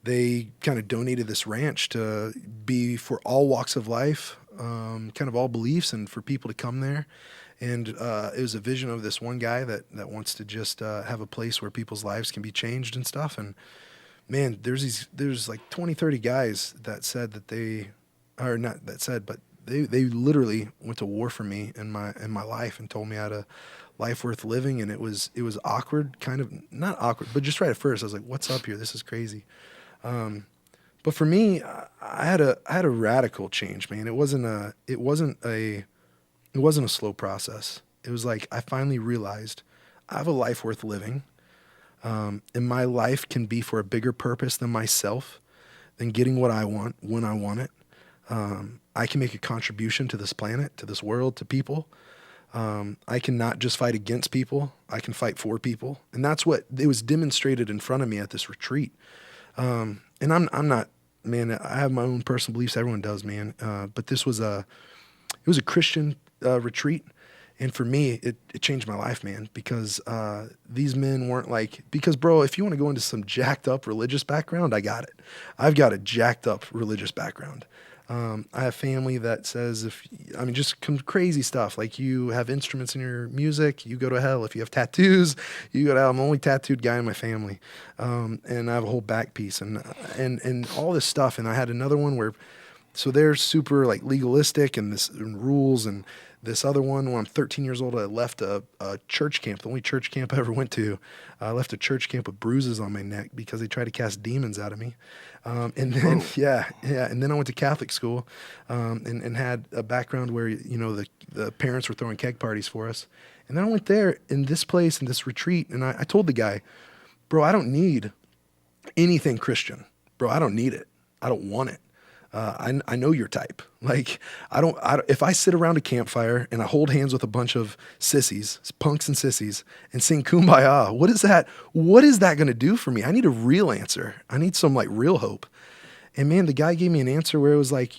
they kind of donated this ranch to be for all walks of life, kind of all beliefs, and for people to come there. And it was a vision of this one guy that wants to just have a place where people's lives can be changed and stuff. And man, there's like 20, 30 guys that said that they literally went to war for me in my life and told me I had a life worth living. And it was awkward, kind of not awkward, but just right at first I was like, what's up here? This is crazy. But for me, I had a radical change, man. It wasn't a slow process. It was like I finally realized I have a life worth living, and my life can be for a bigger purpose than myself, than getting what I want when I want it. I can make a contribution to this planet, to this world, to people. I can not just fight against people. I can fight for people, and that's what it was demonstrated in front of me at this retreat. And I'm not, man. I have my own personal beliefs. Everyone does, man. But it was a Christian retreat, and for me it changed my life, man, because these men weren't like, because bro, if you want to go into some jacked up religious background, I've got a jacked up religious background. I have family that says just crazy stuff like, you have instruments in your music, you go to hell. If you have tattoos, you go to hell. I'm the only tattooed guy in my family, and I have a whole back piece and all this stuff. And I had another one where, so they're super like legalistic and rules, and this other one, when I'm 13 years old, I left a church camp, the only church camp I ever went to. I left a church camp with bruises on my neck because they tried to cast demons out of me. And then, and then I went to Catholic school, and had a background where, the parents were throwing keg parties for us. And then I went there in this place, in this retreat, and I told the guy, bro, I don't need anything Christian. Bro, I don't need it. I don't want it. I know your type. Like, I don't, if I sit around a campfire and I hold hands with a bunch of sissies, punks and sissies, and sing Kumbaya, what is that going to do for me? I need a real answer. I need some like real hope. And man, the guy gave me an answer where it was like,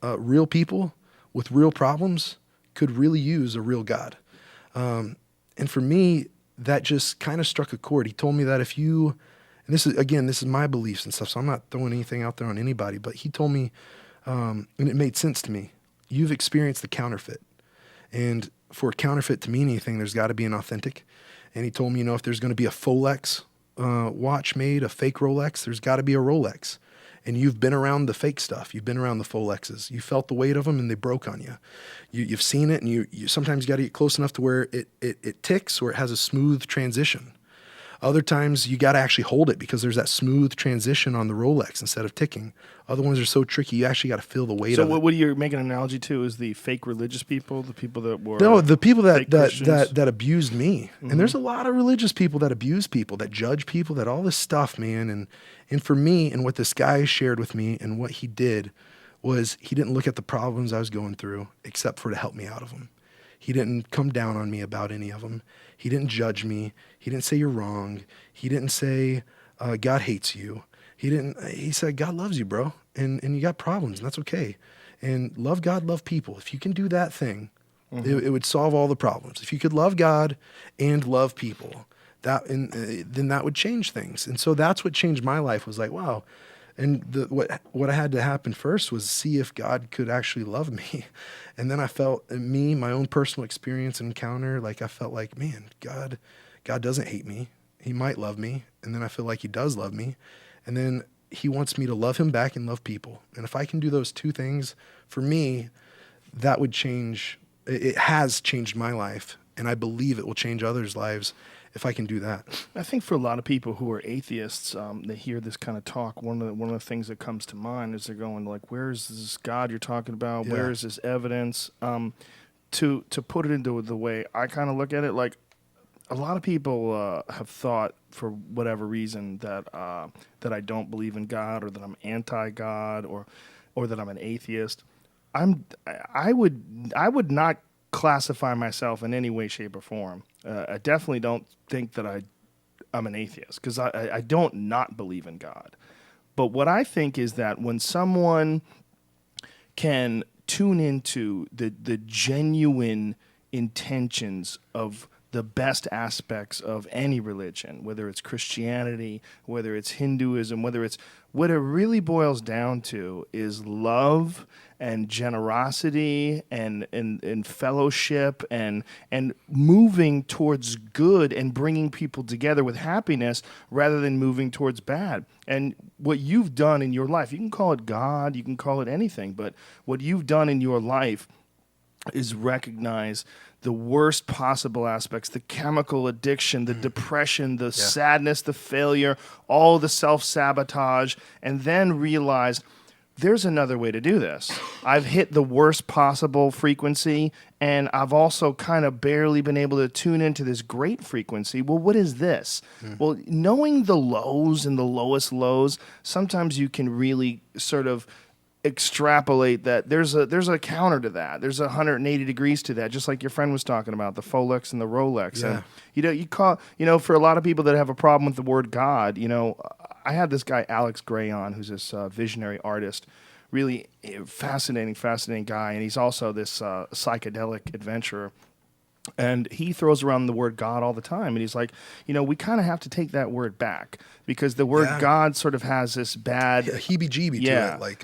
real people with real problems could really use a real God. And for me, that just kind of struck a chord. He told me that and this is my beliefs and stuff, so I'm not throwing anything out there on anybody, but he told me, and it made sense to me, you've experienced the counterfeit. And for a counterfeit to mean anything, there's got to be an authentic. And he told me, if there's going to be a Folex watch made, a fake Rolex, there's got to be a Rolex. And you've been around the fake stuff. You've been around the Folexes. You felt the weight of them and they broke on you. You've seen it, and you sometimes got to get close enough to where it ticks or it has a smooth transition. Other times you got to actually hold it because there's that smooth transition on the Rolex instead of ticking. Other ones are so tricky, you actually got to feel the weight of it. So what you're making an analogy to is the fake religious people, the people that were the people that that abused me. Mm-hmm. And there's a lot of religious people that abuse people, that judge people, that all this stuff, man. And for me, and what this guy shared with me and what he did was he didn't look at the problems I was going through except for to help me out of them. He didn't come down on me about any of them. He didn't judge me. He didn't say you're wrong. He didn't say God hates you. He said God loves you, bro, and you got problems, and that's okay. And love God, love people. If you can do that thing, it would solve all the problems. If you could love God and love people, then that would change things. And so that's what changed my life, was like, wow. And what I had to happen first was see if God could actually love me. And then I felt my own personal experience and encounter, like I felt like, man, God doesn't hate me. He might love me. And then I feel like he does love me. And then he wants me to love him back and love people. And if I can do those two things, for me, that would change. It has changed my life. And I believe it will change others' lives if I can do that. I think for a lot of people who are atheists, they hear this kind of talk. One of the things that comes to mind is they're going like, "Where is this God you're talking about? Yeah. Where is this evidence?" to put it into the way I kind of look at it, like a lot of people have thought for whatever reason that I don't believe in God, or that I'm anti-God, or that I'm an atheist. I would not classify myself in any way, shape, or form. I definitely don't think that I'm an atheist, because I don't not believe in God. But what I think is that when someone can tune into the genuine intentions of the best aspects of any religion, whether it's Christianity, whether it's Hinduism, what it really boils down to is love and generosity and fellowship and moving towards good and bringing people together with happiness rather than moving towards bad. And what you've done in your life, you can call it God, you can call it anything, but what you've done in your life is recognize the worst possible aspects, the chemical addiction, the depression, the sadness, the failure, all the self-sabotage, and then realize there's another way to do this. I've hit the worst possible frequency, and I've also kind of barely been able to tune into this great frequency. Well, what is this? Well, knowing the lows and the lowest lows, sometimes you can really sort of extrapolate that there's a counter to that. There's 180 degrees to that, just like your friend was talking about, the Folex and the Rolex. Yeah. And for a lot of people that have a problem with the word God, I had this guy Alex Gray on, who's this visionary artist, really fascinating guy, and he's also this psychedelic adventurer. And he throws around the word God all the time. And he's like, we kind of have to take that word back, because the word God sort of has this bad heebie-jeebie to it. Like,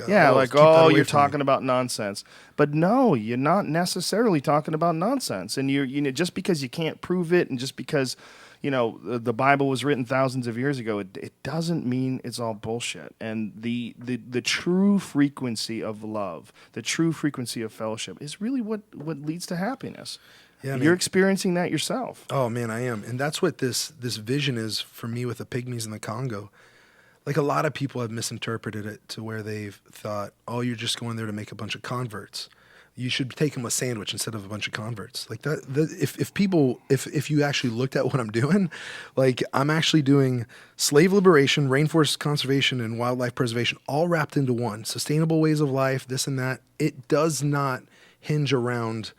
you're talking about nonsense. But no, you're not necessarily talking about nonsense. And just because you can't prove it, and just because the Bible was written thousands of years ago, it doesn't mean it's all bullshit. And the true frequency of love, the true frequency of fellowship is really what leads to happiness. Yeah, you're experiencing that yourself. Oh man, I am. And that's what this vision is for me with the pygmies in the Congo. Like, a lot of people have misinterpreted it to where they've thought, oh, you're just going there to make a bunch of converts. You should take them a sandwich instead of a bunch of converts. Like that, if you actually looked at what I'm doing, like, I'm actually doing slave liberation, rainforest conservation, and wildlife preservation all wrapped into one. Sustainable ways of life, this and that. It does not hinge around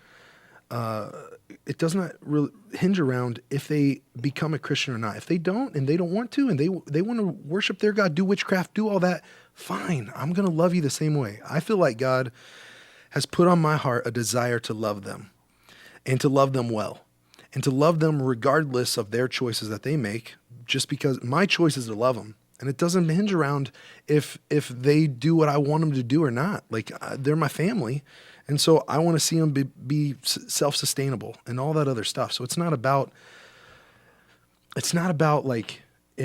if they become a Christian or not. If they don't, and they don't want to, and they want to worship their God, do witchcraft, do all that, fine. I'm going to love you the same way. I feel like God has put on my heart a desire to love them, and to love them well, and to love them regardless of their choices that they make, just because my choice is to love them. And it doesn't hinge around if they do what I want them to do or not. Like, they're my family. And so I want to see them be self-sustainable and all that other stuff. So it's not about like,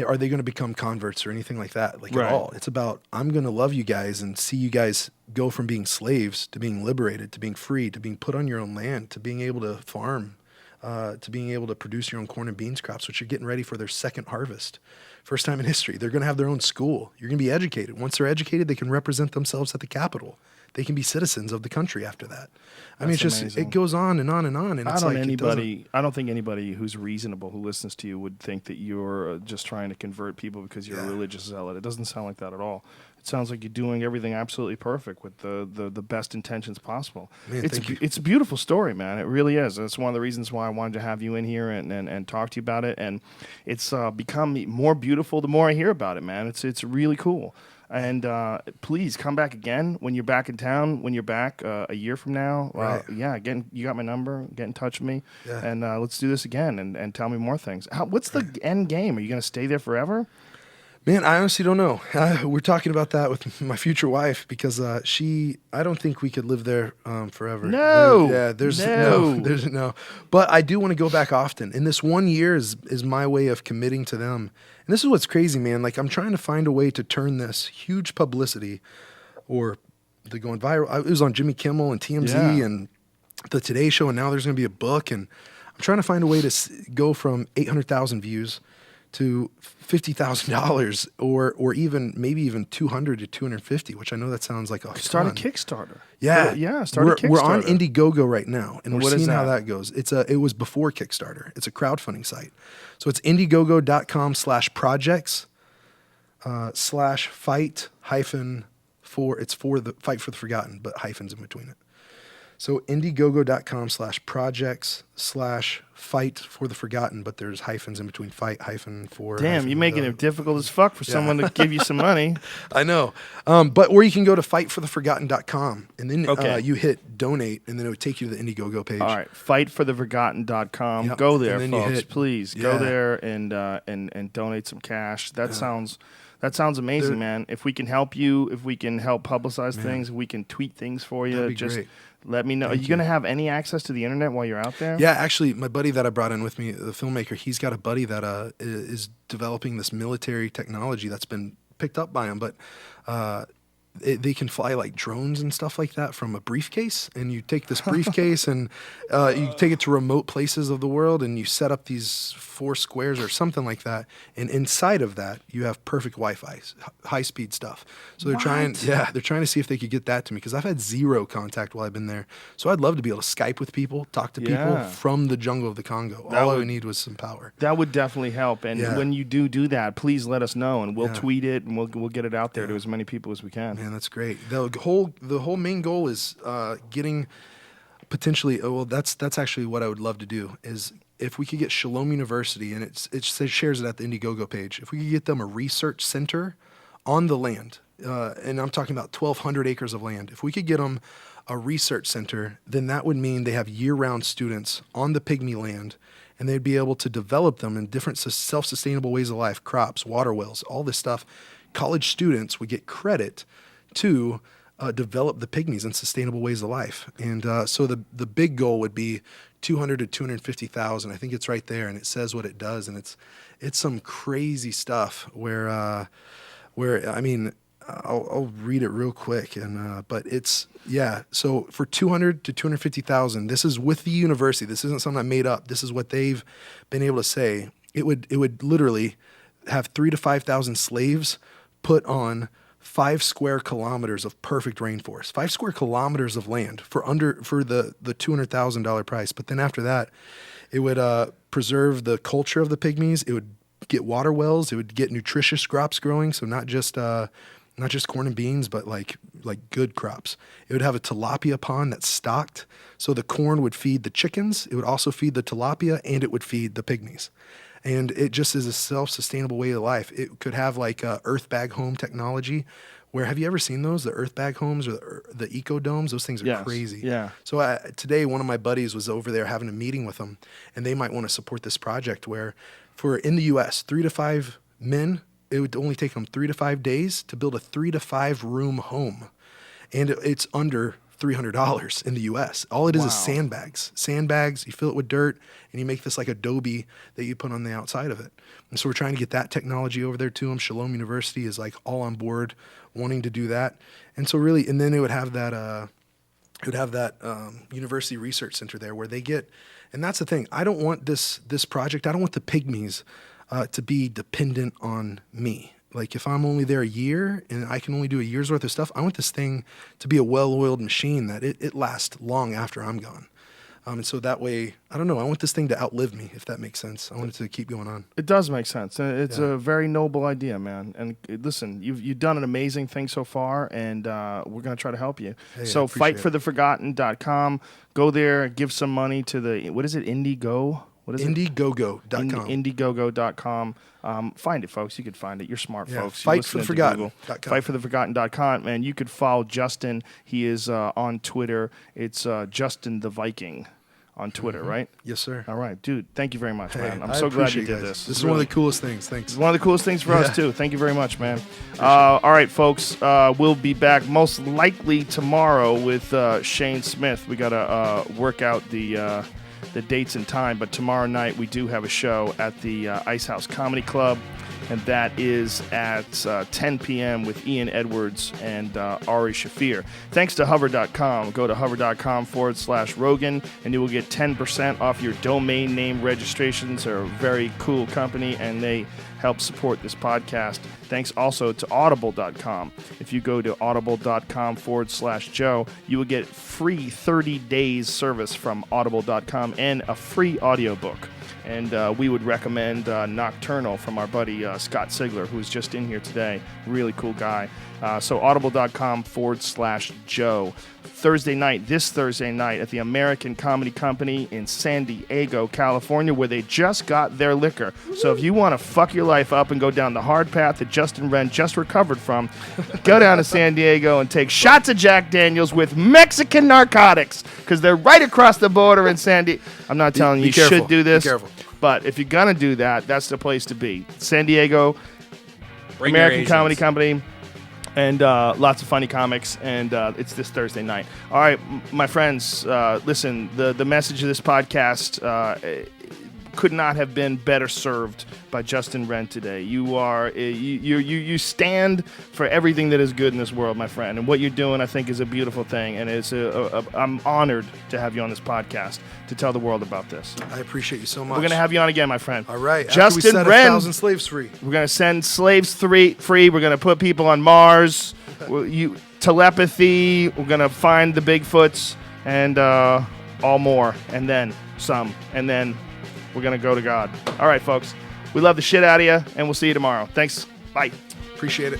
are they going to become converts or anything like that, like, at all. It's about, I'm going to love you guys and see you guys go from being slaves to being liberated, to being free, to being put on your own land, to being able to farm, to being able to produce your own corn and beans crops, which are getting ready for their second harvest. First time in history. They're going to have their own school. You're going to be educated. Once they're educated, they can represent themselves at the Capitol. They can be citizens of the country after that. I mean, it's just amazing. It goes on and on and on. And I don't think anybody who's reasonable who listens to you would think that you're just trying to convert people because you're a religious zealot. It doesn't sound like that at all. It sounds like you're doing everything absolutely perfect with the best intentions possible. Man, it's a beautiful story, man. It really is. That's one of the reasons why I wanted to have you in here and talk to you about it. And it's become more beautiful the more I hear about it, man. It's really cool. And please come back again when you're back in town, when you're back a year from now. Right. Again, you got my number. Get in touch with me. Yeah. And let's do this again and tell me more things. What's the end game? Are you going to stay there forever? Man, I honestly don't know. We're talking about that with my future wife because I don't think we could live there forever. No. There's no. But I do want to go back often. And this 1 year is my way of committing to them. And this is what's crazy, man. Like, I'm trying to find a way to turn this huge publicity, or they're going viral. It was on Jimmy Kimmel and TMZ and the Today Show, and now there's going to be a book. And I'm trying to find a way to go from 800,000 views to $50,000 or even maybe even $200 to $250, which I know that sounds like a Start a ton. Kickstarter. Yeah, Start a Kickstarter. We're on Indiegogo right now, and we're what is seeing how that? that goes. It was before Kickstarter. It's a crowdfunding site, so it's Indiegogo.com/projects /fight hyphen for it's for the Fight for the Forgotten, but hyphens in between it. So Indiegogo.com/projects /fight for the forgotten, but there's hyphens in between fight hyphen for. Damn, hyphen you're making it difficult as fuck for someone to give you some money. I know. Or you can go to fightfortheforgotten.com and then Okay. you hit donate and then it would take you to the Indiegogo page. All right, fightfortheforgotten.com. Yep. Go there, And then you folks. hit- Please Yeah. go there and donate some cash. That sounds amazing, They're- man. If we can help you, if we can help publicize things, if we can tweet things for you. That'd be Just great. let me know. Are you going to have any access to the internet while you're out there? Yeah, actually, my buddy that I brought in with me, the filmmaker, he's got a buddy that is developing this military technology that's been picked up by him, but they can fly like drones and stuff like that from a briefcase, and you take this briefcase and you take it to remote places of the world, and you set up these 4 squares or something like that, and inside of that you have perfect Wi-Fi, high-speed stuff. So they're trying to see if they could get that to me, because I've had 0 contact while I've been there. So I'd love to be able to Skype with people, talk to people Yeah. from the jungle of the Congo. That All I would- would need was some power. That would definitely help. And Yeah. when you do that, please let us know, and we'll Yeah. tweet it, and we'll get it out there to as many people as we can. Man, that's great. The whole main goal is getting potentially. That's actually what I would love to do is if we could get Shalom University, and it shares it at the Indiegogo page. If we could get them a research center on the land, and I'm talking about 1,200 acres of land. If we could get them a research center, then that would mean they have year-round students on the pygmy land, and they'd be able to develop them in different self-sustainable ways of life, crops, water wells, all this stuff. College students would get credit to develop the pygmies in sustainable ways of life. And so the big goal would be 200 to 250,000. I think it's right there, and it says what it does, and it's some crazy stuff where I mean, I'll read it real quick, and but it's So for 200 to 250,000, this is with the university. This isn't something I made up. This is what they've been able to say. It would literally have 3,000 to 5,000 slaves put on 5 square kilometers of perfect rainforest, 5 square kilometers of land for the $200,000 price. But then after that, it would preserve the culture of the pygmies. It would get water wells. It would get nutritious crops growing. So not just corn and beans, but like good crops. It would have a tilapia pond that's stocked. So the corn would feed the chickens. It would also feed the tilapia, and it would feed the pygmies. And it just is a self-sustainable way of life. It could have like earth bag home technology, where have you ever seen those? The earth bag homes or the eco domes? Those things are Yes, crazy. yeah. So today, one of my buddies was over there having a meeting with them, and they might want to support this project where in the U.S., 3 to 5 men, it would only take them 3 to 5 days to build a 3 to 5 room home. And it's under $300 in the U.S. All it is sandbags. Sandbags, you fill it with dirt, and you make this like adobe that you put on the outside of it. And so we're trying to get that technology over there to them. Shalom University is like all on board wanting to do that. And so really, and then it would have that university research center there where they get, and that's the thing. I don't want this project, I don't want the pygmies to be dependent on me. Like if I'm only there a year and I can only do a year's worth of stuff, I want this thing to be a well-oiled machine that it lasts long after I'm gone. And so that way, I don't know, I want this thing to outlive me, if that makes sense. I want it to keep going on. It does make sense. It's a very noble idea, man. And listen, you've done an amazing thing so far, and we're going to try to help you. Hey, So I appreciate fightfortheforgotten.com. Go there, give some money to what is it, Indigo? What is it? Indiegogo.com. Indiegogo.com. Find it, folks. You could find it. You're smart, Yeah, folks. You listen to Google. fightfortheforgotten.com. Fightfortheforgotten.com. And you could follow Justin. He is on Twitter. It's Justin the Viking on Twitter, right? Yes, sir. All right, dude. Thank you very much, Hey, man. I'm I so glad you appreciate did guys. this. This is Really- one of the coolest things. Thanks. It's one of the coolest things for us, too. Thank you very much, man. All right, folks. We'll be back most likely tomorrow with Shane Smith. We got to work out the dates and time, but tomorrow night we do have a show at the Ice House Comedy Club. and that is at 10 p.m. with Ian Edwards and Ari Shafir. Thanks to hover.com. Go to hover.com/Rogan, and you will get 10% off your domain name registrations. They're a very cool company, and they help support this podcast. Thanks also to audible.com. If you go to audible.com/Joe, you will get free 30 days service from audible.com and a free audiobook. And we would recommend Nocturnal from our buddy Scott Sigler, who's just in here today. Really cool guy. So audible.com/Joe. This Thursday night at the American Comedy Company in San Diego, California, where they just got their liquor. So if you want to fuck your life up and go down the hard path that Justin Wren just recovered from, go down to San Diego and take shots of Jack Daniels with Mexican narcotics, because they're right across the border in San Diego. I'm not telling you careful. should do this. Be careful. But if you're going to do that, that's the place to be. San Diego, Bring your American Asians. Comedy Company, and lots of funny comics, and it's this Thursday night. All right, my friends, listen, the message of this podcast could not have been better served by Justin Wren today. You stand for everything that is good in this world, my friend, and what you're doing, I think, is a beautiful thing, and I'm honored to have you on this podcast to tell the world about this. I appreciate you so much. We're gonna have you on again, my friend. All right. After Justin we set Wren. 1,000 slaves free. We're going to send slaves free. We're going to put people on Mars. Telepathy. We're going to find the Bigfoots and all more. And then some. And then we're going to go to God. All right, folks. We love the shit out of you, and we'll see you tomorrow. Thanks. Bye. Appreciate it.